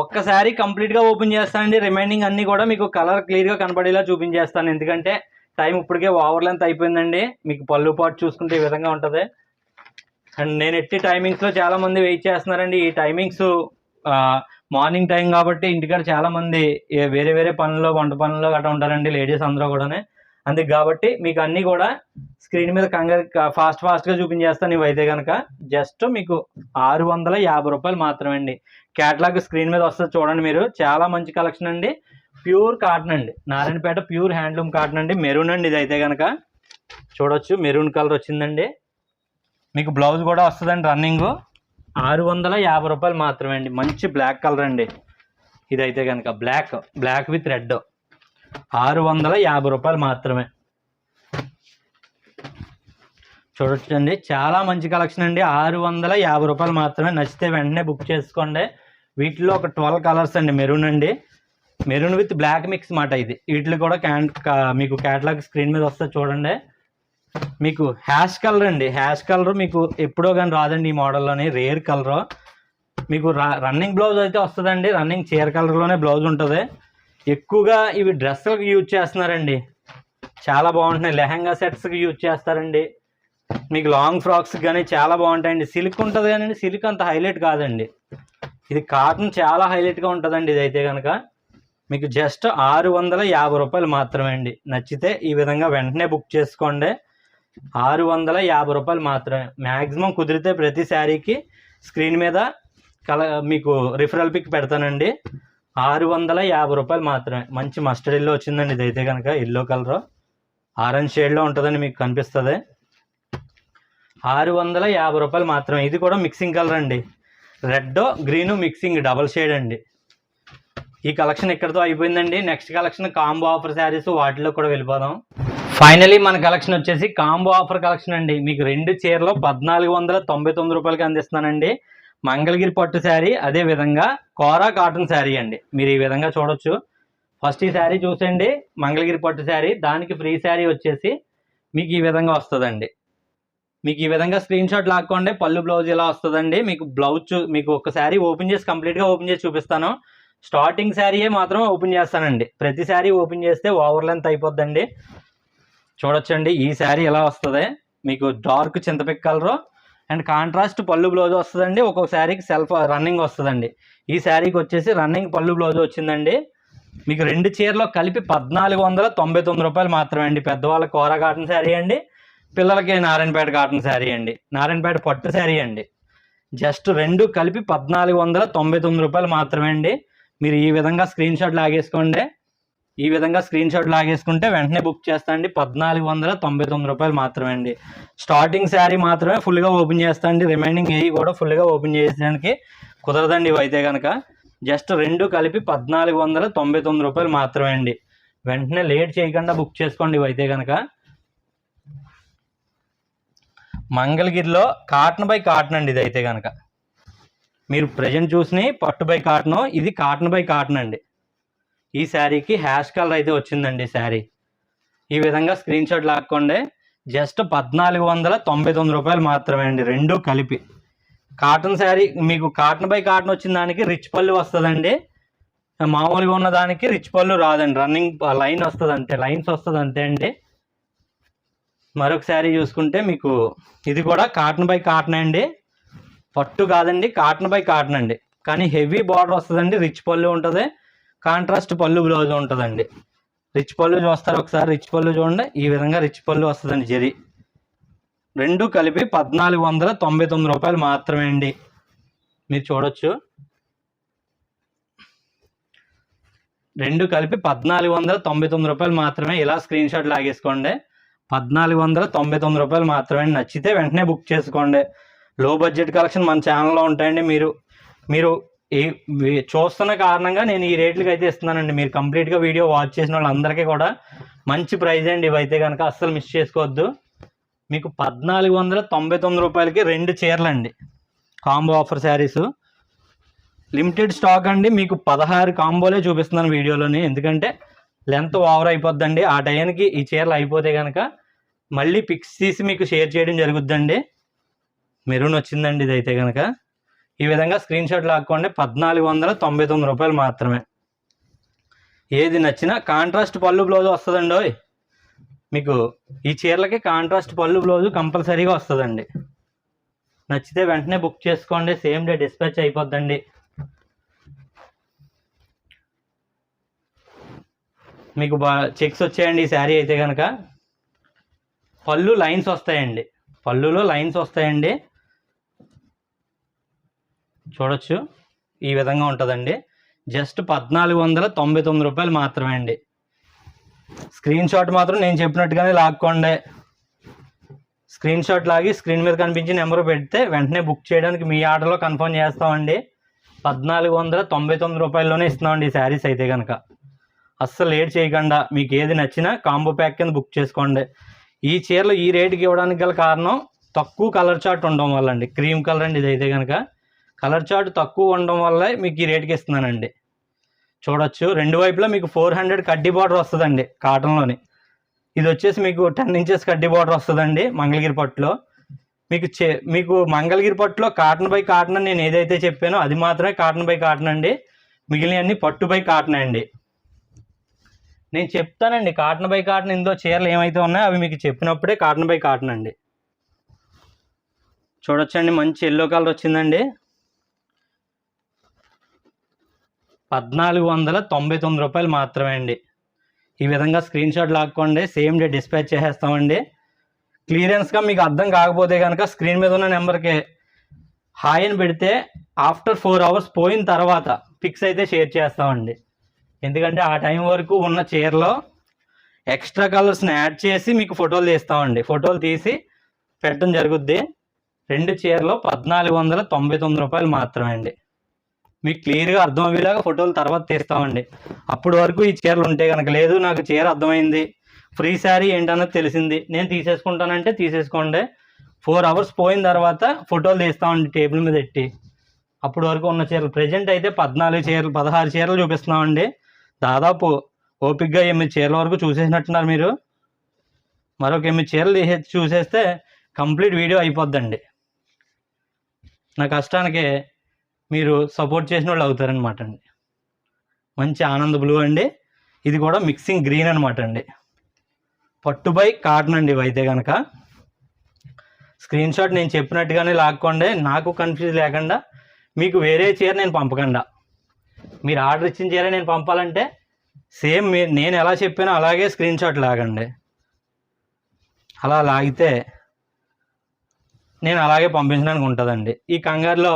S1: ఒక్కసారి కంప్లీట్గా ఓపెన్ చేస్తానండి. రిమైనింగ్ అన్నీ కూడా మీకు కలర్ క్లియర్గా కనపడేలా చూపించేస్తాను. ఎందుకంటే టైం ఇప్పటికే ఓవర్ లెంత్ అయిపోయిందండి. మీకు పళ్ళు పాటు చూసుకుంటే ఈ విధంగా ఉంటుంది. అండ్ నేను ఎట్టి టైమింగ్స్లో చాలామంది వెయిట్ చేస్తున్నారండి. ఈ టైమింగ్స్ మార్నింగ్ టైం కాబట్టి ఇంటికాడ చాలామంది వేరే వేరే పనుల్లో వంట పనుల్లో గట్రా ఉంటారండి లేడీస్ అందరూ కూడా. అందుకు కాబట్టి మీకు అన్నీ కూడా స్క్రీన్ మీద ఫాస్ట్గా చూపించేస్తాను. ఇవైతే కనుక జస్ట్ మీకు 650 రూపాయలు మాత్రమే అండి. క్యాటలాగ్ స్క్రీన్ మీద వస్తుంది చూడండి మీరు. చాలా మంచి కలెక్షన్ అండి. ప్యూర్ కాటన్ అండి. నారాయణపేట ప్యూర్ హ్యాండ్లూమ్ కాటన్ అండి. మెరూన్ అండి. ఇది అయితే కనుక చూడొచ్చు మెరూన్ కలర్ వచ్చిందండి. మీకు బ్లౌజ్ కూడా వస్తుందండి రన్నింగ్. 650 రూపాయలు మాత్రమే అండి. మంచి బ్లాక్ కలర్ అండి. ఇదైతే కనుక బ్లాక్ విత్ రెడ్ 650 రూపాయలు మాత్రమే. చూడొచ్చండి చాలా మంచి కలెక్షన్ అండి. 650 రూపాయలు మాత్రమే. నచ్చితే వెంటనే బుక్ చేసుకోండి. వీటిలో ఒక 12 కలర్స్ అండి. మెరూన్ అండి. మెరూన్ విత్ బ్లాక్ మిక్స్ మాట ఇది. వీటిలో కూడా మీకు క్యాటలాగ్ స్క్రీన్ మీద వస్తుంది చూడండి. మీకు హ్యాష్ కలర్ అండి. హ్యాష్ కలర్ మీకు ఎప్పుడో కానీ రాదండి ఈ మోడల్లోని. Rare colour. మీకు రన్నింగ్ బ్లౌజ్ అయితే వస్తుందండి. రన్నింగ్ చీర కలర్లోనే బ్లౌజ్ ఉంటుంది. ఎక్కువగా ఇవి డ్రెస్సులకు యూజ్ చేస్తున్నారండి. చాలా బాగుంటున్నాయి. లెహంగా సెట్స్కి యూజ్ చేస్తారండి. మీకు లాంగ్ ఫ్రాక్స్ కానీ చాలా బాగుంటాయండి. సిల్క్ ఉంటుంది కానీ సిల్క్ అంత హైలైట్ కాదండి. ఇది కాటన్ చాలా హైలైట్గా ఉంటుందండి. ఇదైతే కనుక మీకు జస్ట్ 650 రూపాయలు మాత్రమే అండి. నచ్చితే ఈ విధంగా వెంటనే బుక్ చేసుకోండి. 650 రూపాయలు మాత్రమే. మ్యాక్సిమం కుదిరితే ప్రతి శారీకి స్క్రీన్ మీద మీకు రిఫరల్ పిక్ పెడతానండి. 650 రూపాయలు మాత్రమే. మంచి మస్టర్డ్ ఎల్లో వచ్చిందండి. ఇదైతే కనుక ఎల్లో కలర్ ఆరెంజ్ షేడ్లో ఉంటుందని మీకు కనిపిస్తుంది. 650 రూపాయలు మాత్రమే. ఇది కూడా మిక్సింగ్ కలర్ అండి. Red green mixing double shade అండి. ఈ కలెక్షన్ ఇక్కడితో అయిపోయిందండి. Next collection combo offer saris, వాటిలో కూడా వెళ్ళిపోదాం. ఫైనలీ మన కలెక్షన్ వచ్చేసి కాంబో ఆఫర్ కలెక్షన్ అండి. మీకు 2 చీరలు 1499 రూపాయలకి అందిస్తున్నానండి. మంగళగిరి పట్టు శారీ, అదే విధంగా కోరా కాటన్ శారీ అండి. మీరు ఈ విధంగా చూడొచ్చు. ఫస్ట్ ఈ శారీ చూసండి, మంగళగిరి పట్టు శారీ. దానికి ఫ్రీ శారీ వచ్చేసి మీకు ఈ విధంగా వస్తుందండి. మీకు ఈ విధంగా స్క్రీన్ షాట్ లాక్కోండి. పళ్ళు బ్లౌజ్ ఇలా వస్తుందండి. మీకు బ్లౌజ్ మీకు ఒక శారీ ఓపెన్ చేసి కంప్లీట్గా ఓపెన్ చేసి చూపిస్తాను. స్టార్టింగ్ శారీయే మాత్రం ఓపెన్ చేస్తానండి. ప్రతి శారీ ఓపెన్ చేస్తే ఓవర్ లెంత్ అయిపోద్దండి. చూడొచ్చండి ఈ శారీ ఎలా వస్తుంది. మీకు డార్క్ చింతపిక్ కలరు అండ్ కాంట్రాస్ట్ పళ్ళు బ్లౌజ్ వస్తుందండి. ఒక్కొక్క శారీకి సెల్ఫ్ రన్నింగ్ వస్తుందండి. ఈ శారీకి వచ్చేసి రన్నింగ్ పళ్ళు బ్లౌజ్ వచ్చిందండి. మీకు 2 చీరలో కలిపి 1499 రూపాయలు మాత్రమే అండి. పెద్దవాళ్ళకి కోరా కాటన్ శారీ అండి, పిల్లలకి నారాయణపేట కాటన్ శారీ అండి, నారాయణపేట పట్టు శారీ అండి. జస్ట్ 2 కలిపి 1499 రూపాయలు మాత్రమే అండి. మీరు ఈ విధంగా స్క్రీన్ షాట్ లాగేసుకోండి. ఈ విధంగా స్క్రీన్ షాట్ లాగేసుకుంటే వెంటనే బుక్ చేస్తా అండి. 1499 రూపాయలు మాత్రమే అండి. స్టార్టింగ్ శారీ మాత్రమే ఫుల్గా ఓపెన్ చేస్తా అండి. రిమైనింగ్ ఏవి కూడా ఫుల్గా ఓపెన్ చేసేదానికి కుదరదండి. ఇవైతే కనుక జస్ట్ 2 కలిపి 1499 రూపాయలు మాత్రమే అండి. వెంటనే లేట్ చేయకుండా బుక్ చేసుకోండి. ఇవైతే కనుక మంగళగిరిలో కాటన్ బై కాటన్ అండి. ఇదైతే కనుక మీరు ప్రజెంట్ చూసిన పట్టు బై కాటన్, ఇది కాటన్ బై కాటన్ అండి. ఈ శారీకి హ్యాష్ కలర్ అయితే వచ్చిందండి శారీ. ఈ విధంగా స్క్రీన్ షాట్ లాక్కోండి. జస్ట్ 1499 రూపాయలు మాత్రమే అండి. 2 కలిపి కాటన్ శారీ. మీకు కాటన్ బై కాటన్ వచ్చిన దానికి రిచ్ పళ్ళు వస్తుందండి. మామూలుగా ఉన్న దానికి రిచ్ పళ్ళు రాదండి. రన్నింగ్ లైన్ వస్తుంది అంతే, లైన్స్ వస్తుంది అంతే అండి. మరొక శారీ చూసుకుంటే మీకు ఇది కూడా కాటన్ బై కాటన్ అండి. పట్టు కాదండి, కాటన్ బై కాటన్ అండి. కానీ హెవీ బార్డర్ వస్తుందండి. రిచ్ పళ్ళు ఉంటుంది, కాంట్రాస్ట్ పళ్ళు బ్లౌజ్ ఉంటుందండి. రిచ్ పళ్ళు చూస్తారు ఒకసారి. రిచ్ పళ్ళు చూడండి. ఈ విధంగా రిచ్ పళ్ళు వస్తుందండి. జరీ 2 కలిపి 1499 రూపాయలు మాత్రమే అండి. మీరు చూడొచ్చు. 2 కలిపి 1499 రూపాయలు మాత్రమే. ఇలా స్క్రీన్ షాట్ లాగేసుకోండి. 1499 రూపాయలు మాత్రమే. నచ్చితే వెంటనే బుక్ చేసుకోండి. లో బడ్జెట్ కలెక్షన్ మన ఛానల్లో ఉంటాయండి. మీరు చూస్తున్న కారణంగా నేను ఈ రేట్లకి అయితే ఇస్తున్నానండి. మీరు కంప్లీట్గా వీడియో వాచ్ చేసిన వాళ్ళందరికీ కూడా మంచి ప్రైజ్ అండి. ఇవైతే కనుక అస్సలు మిస్ చేసుకోవద్దు. మీకు 1499 రూపాయలకి 2 చీరలు అండి. Combo offer saris limited stock అండి. మీకు 16 కాంబోలే చూపిస్తున్నాను వీడియోలోని. ఎందుకంటే లెంత్ ఓవర్ అయిపోద్దండి. ఆ టైంకి ఈ చీరలు అయిపోతే కనుక మళ్ళీ పిక్స్ తీసి మీకు షేర్ చేయడం జరుగుద్దండి. మెరూన్ వచ్చిందండి ఇది అయితే కనుక. ఈ విధంగా స్క్రీన్ షాట్ లాక్కోండి. 1499 రూపాయలు మాత్రమే. ఏది నచ్చినా కాంట్రాస్ట్ పళ్ళు బ్లౌజ్ వస్తుందండి. మీకు ఈ చీరలకి కాంట్రాస్ట్ పళ్ళు బ్లౌజు కంపల్సరీగా వస్తుందండి. నచ్చితే వెంటనే బుక్ చేసుకోండి. సేమ్ డే డిస్పాచ్ అయిపోద్దండి. మీకు చెక్స్ వచ్చాయండి ఈ శారీ అయితే కనుక. పళ్ళు లైన్స్ వస్తాయండి, పళ్ళులో లైన్స్ వస్తాయండి. చూడొచ్చు ఈ విధంగా ఉంటుందండి. జస్ట్ 1499 రూపాయలు మాత్రమే అండి. స్క్రీన్ షాట్ మాత్రం నేను చెప్పినట్టుగానే లాక్కోండి. స్క్రీన్ షాట్ లాగి స్క్రీన్ మీద కనిపించి నెంబర్ పెడితే వెంటనే బుక్ చేయడానికి మీ ఆర్డర్లో కన్ఫర్మ్ చేస్తామండి. 1499 రూపాయల్లోనే ఇస్తున్నామండి ఈ శారీస్ అయితే కనుక. అస్సలు లేట్ చేయకుండా మీకు ఏది నచ్చినా కాంబో ప్యాక్ కింద బుక్ చేసుకోండి. ఈ చీరలు ఈ రేటుకి ఇవ్వడానికి గల కారణం తక్కువ కలర్ చార్ట్ ఉండడం వల్ల అండి. క్రీమ్ కలర్ అండి ఇది అయితే కనుక. కలర్ చార్ట్ తక్కువ ఉండడం వల్ల మీకు ఈ రేటుకి ఇస్తున్నానండి. చూడొచ్చు రెండు వైపులా మీకు 400 కడ్డీ బార్డర్ వస్తుందండి కాటన్లోని. ఇది వచ్చేసి మీకు 10 ఇంచెస్ కడ్డీ బార్డర్ వస్తుందండి మంగళగిరి పట్టులో. మీకు మంగళగిరి పట్టులో కాటన్ బై కాటన్ నేను ఏదైతే చెప్పానో అది మాత్రమే కాటన్ బై కాటన్ అండి. మిగిలినవన్నీ పట్టు బై కాటన్ అండి. నేను చెప్తానండి కాటన్ బై కాటన్ ఇందులో చీరలు ఏమైతే ఉన్నాయో అవి మీకు చెప్పినప్పుడే కాటన్ బై కాటన్ అండి. చూడొచ్చండి మంచి ఎల్లో కలర్ వచ్చిందండి. 1499 రూపాయలు మాత్రమే అండి. ఈ విధంగా స్క్రీన్ షాట్ లాక్కోండి. సేమ్ డే డిస్పాచ్ చేసేస్తామండి. క్లియరెన్స్గా మీకు అర్థం కాకపోతే కనుక స్క్రీన్ మీద ఉన్న నెంబర్కి హాయ్ అని పెడితే ఆఫ్టర్ 4 అవర్స్ పోయిన తర్వాత పిక్స్ అయితే షేర్ చేస్తామండి. ఎందుకంటే ఆ టైం వరకు ఉన్న చీరలో ఎక్స్ట్రా కలర్స్ని యాడ్ చేసి మీకు ఫోటోలు తీస్తామండి. ఫోటోలు తీసి పెట్టడం జరుగుద్ది. 2 చీరలో 1499 రూపాయలు మాత్రమే అండి. మీకు క్లియర్గా అర్థం అయ్యేలాగా ఫోటోలు తర్వాత తీస్తామండి. అప్పటి వరకు ఈ చీరలు ఉంటే కనుక లేదు నాకు చీర అర్థమైంది, ఫ్రీ శారీ ఏంటన్నది తెలిసింది, నేను తీసేసుకుంటానంటే తీసేసుకోండి. 4 అవర్స్ పోయిన తర్వాత ఫోటోలు తీస్తామండి టేబుల్ మీద పెట్టి. అప్పటి వరకు ఉన్న చీరలు ప్రజెంట్ అయితే 14 చీరలు 16 చీరలు చూపిస్తున్నామండి. దాదాపు ఓపిక్గా 8 చీరల వరకు చూసేసినట్టున్నారు మీరు. మరొక 8 చీరలు చూసేస్తే కంప్లీట్ వీడియో అయిపోద్దండి. నా కష్టానికి మీరు సపోర్ట్ చేసిన వాళ్ళు అవుతారనమాట అండి. మంచి ఆనంద్ బ్లూ అండి. ఇది కూడా మిక్సింగ్ గ్రీన్ అనమాట అండి. పట్టు బై కాటన్ అండి ఇవైతే కనుక. స్క్రీన్ షాట్ నేను చెప్పినట్టుగానే లాక్కోండి. నాకు కన్ఫ్యూజ్ లేకుండా మీకు వేరే చీర నేను పంపకుండా. మీరు ఆర్డర్ ఇచ్చిన చీర నేను పంపాలంటే సేమ్ నేను ఎలా చెప్పానో అలాగే స్క్రీన్ షాట్ లాగండి. అలా లాగితే నేను అలాగే పంపించడానికి ఉంటుందండి. ఈ కంగారులో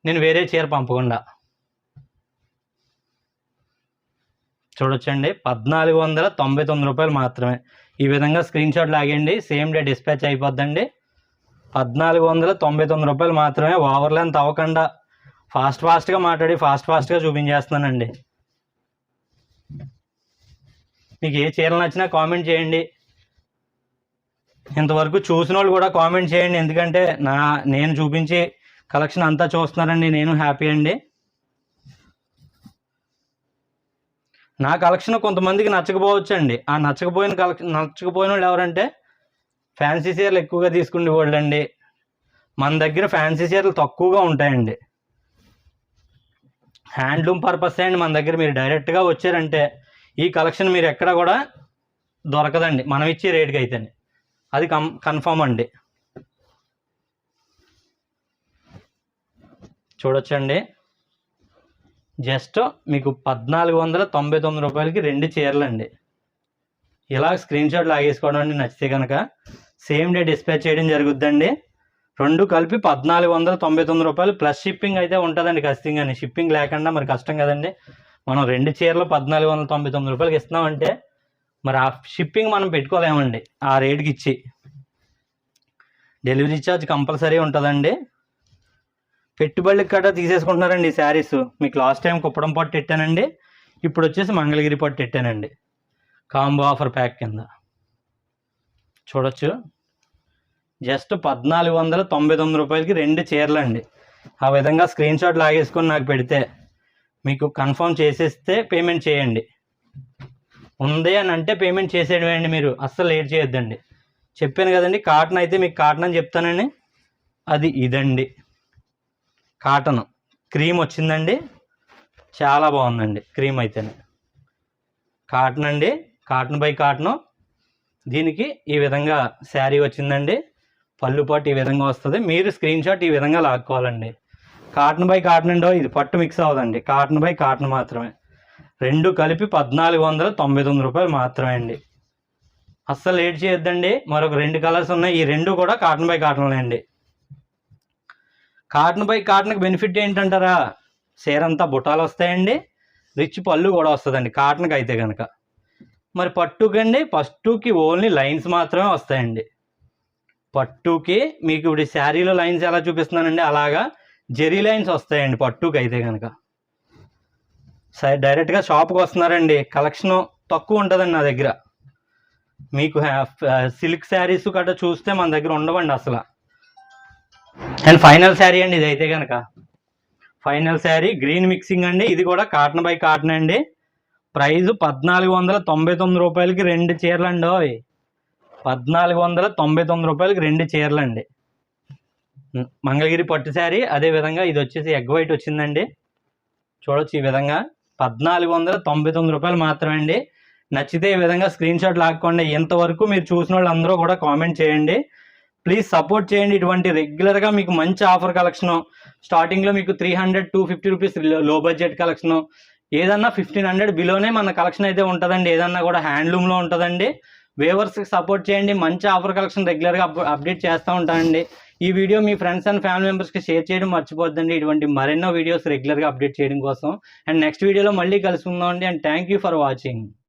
S1: నేను వేరే చీర పంపకుండా. చూడొచ్చండి 1499 రూపాయలు మాత్రమే. ఈ విధంగా స్క్రీన్ షాట్ లాగండి. సేమ్ డే డిస్పాచ్ అయిపోద్దండి. 1499 రూపాయలు మాత్రమే. ఓవర్ లెంత్ అవ్వకుండా ఫాస్ట్గా మాట్లాడి ఫాస్ట్గా చూపించేస్తున్నానండి. మీకు ఏ చీరలు నచ్చినా కామెంట్ చేయండి. ఇంతవరకు చూసిన వాళ్ళు కూడా కామెంట్ చేయండి. ఎందుకంటే నేను చూపించి కలెక్షన్ అంతా చూస్తున్నారండి, నేను హ్యాపీ అండి. నా కలెక్షన్ కొంతమందికి నచ్చకపోవచ్చండి. ఆ నచ్చకపోయిన వాళ్ళు ఎవరంటే ఫ్యాన్సీ చీరలు ఎక్కువగా తీసుకునే వాళ్ళు అండి. మన దగ్గర ఫ్యాన్సీ చీరలు తక్కువగా ఉంటాయండి. హ్యాండ్లూమ్ పర్పస్ అండి మన దగ్గర. మీరు డైరెక్ట్గా వచ్చారంటే ఈ కలెక్షన్ మీరు ఎక్కడ కూడా దొరకదండి మనం ఇచ్చే రేటుకి అయితే. అది కన్ఫర్మ్ అండి. చూడొచ్చండి జస్ట్ మీకు 1499 రూపాయలకి 2 చీరలు అండి. ఇలా స్క్రీన్ షాట్ లాగేసుకోవడం అండి. నచ్చితే కనుక సేమ్ డే డిస్పాచ్ చేయడం జరుగుద్దండి. 2 కలిపి 1499 రూపాయలు ప్లస్ షిప్పింగ్ అయితే ఉంటుందండి ఖచ్చితంగా. షిప్పింగ్ లేకుండా మరి కష్టం కదండి. మనం 2 చీరలు 1499 రూపాయలకి ఇస్తున్నామంటే మరి ఆ షిప్పింగ్ మనం పెట్టుకోలేమండి ఆ రేటుకి ఇచ్చి. డెలివరీ ఛార్జ్ కంపల్సరీ ఉంటుందండి. పెట్టుబడులకు కట్ట తీసేసుకుంటున్నారండి ఈ శారీస్. మీకు లాస్ట్ టైం కుప్పడం పట్టు పెట్టానండి, ఇప్పుడు వచ్చేసి మంగళగిరి పట్టు పెట్టానండి కాంబో ఆఫర్ ప్యాక్ కింద. చూడొచ్చు జస్ట్ 1499 రూపాయలకి 2 చీరలు అండి. ఆ విధంగా స్క్రీన్ షాట్ లాగేసుకొని నాకు పెడితే మీకు కన్ఫర్మ్ చేసేస్తే పేమెంట్ చేయండి. ఉంది అని అంటే పేమెంట్ చేసేయడమేండి. మీరు అస్సలు లేట్ చేయొద్దండి. చెప్పాను కదండి కాటన్ అయితే మీకు కాటన్ అని చెప్తానండి. అది ఇదండి కాటన్ క్రీమ్ వచ్చిందండి, చాలా బాగుందండి క్రీమ్ అయితేనే. కాటన్ అండి, కాటన్ బై కాటన్. దీనికి ఈ విధంగా శారీ వచ్చిందండి, పళ్ళు పాటు ఈ విధంగా వస్తుంది. మీరు స్క్రీన్ షాట్ ఈ విధంగా లాక్కోవాలండి. కాటన్ బై కాటన్ అండి, ఇది పట్టు మిక్స్ అవ్వదండి, కాటన్ బై కాటన్ మాత్రమే. రెండు కలిపి 1499 రూపాయలు మాత్రమే అండి. అస్సలు లేట్ చేయొద్దండి. మరొక 2 కలర్స్ ఉన్నాయి, ఈ 2 కూడా కాటన్ బై కాటన్లే అండి. కాటన్ బై కాటన్కి బెనిఫిట్ ఏంటంటారా, చీర అంతా బుటాలు వస్తాయండి, రిచ్ పళ్ళు కూడా వస్తుందండి కాటన్కి అయితే కనుక. మరి పట్టుకండి, పట్టుకి ఓన్లీ లైన్స్ మాత్రమే వస్తాయండి. పట్టుకి మీకు ఇప్పుడు శారీలో లైన్స్ ఎలా చూపిస్తున్నానండి అలాగా జెరీ లైన్స్ వస్తాయండి పట్టుకి అయితే కనుక. డైరెక్ట్గా షాప్కి వస్తున్నారండి, కలెక్షన్ తక్కువ ఉంటుందండి నా దగ్గర. మీకు సిల్క్ శారీస్ గట్రా చూస్తే మన దగ్గర ఉండవండి అసలు. అండ్ ఫైనల్ శారీ అండి ఇది అయితే కనుక. ఫైనల్ శారీ గ్రీన్ మిక్సింగ్ అండి, ఇది కూడా కాటన్ బై కాటన్ అండి. ప్రైస్ 1499 రూపాయలకి 2 చీరలు అండి. 1499 రూపాయలకి 2 చీరలు అండి. మంగళగిరి పట్టు శారీ. అదేవిధంగా ఇది వచ్చేసి ఎగ్ వైట్ వచ్చిందండి, చూడొచ్చు ఈ విధంగా. 1499 రూపాయలు మాత్రమే అండి. నచ్చితే ఈ విధంగా స్క్రీన్ షాట్ లాక్కోండి. ఇంతవరకు మీరు చూసిన వాళ్ళు అందరూ కూడా కామెంట్ చేయండి, ప్లీజ్ సపోర్ట్ చేయండి. ఇటువంటి రెగ్యులర్గా మీకు మంచి ఆఫర్ కలెక్షన్, స్టార్టింగ్లో మీకు 300-250 రూపీస్ లో బడ్జెట్ కలెక్షన్, ఏదన్నా 1500 బిలోనే మన కలెక్షన్ అయితే ఉంటుందండి. ఏదన్నా కూడా హ్యాండ్లూమ్లో ఉంటుందండి. వేవర్స్కి సపోర్ట్ చేయండి, మంచి ఆఫర్ కలెక్షన్ రెగ్యులర్గా అప్డేట్ చేస్తూ ఉంటానండి. ఈ video me friends and family మెంబర్స్కి షేర్ చేయడం మర్చిపోద్దండి, ఇటువంటి మరెన్నో వీడియోస్ రెగ్యులర్గా అప్డేట్ చేయడం కోసం. అండ్ నెక్స్ట్ వీడియోలో మళ్ళీ కలుసుకుందాం అండి. And thank you for watching.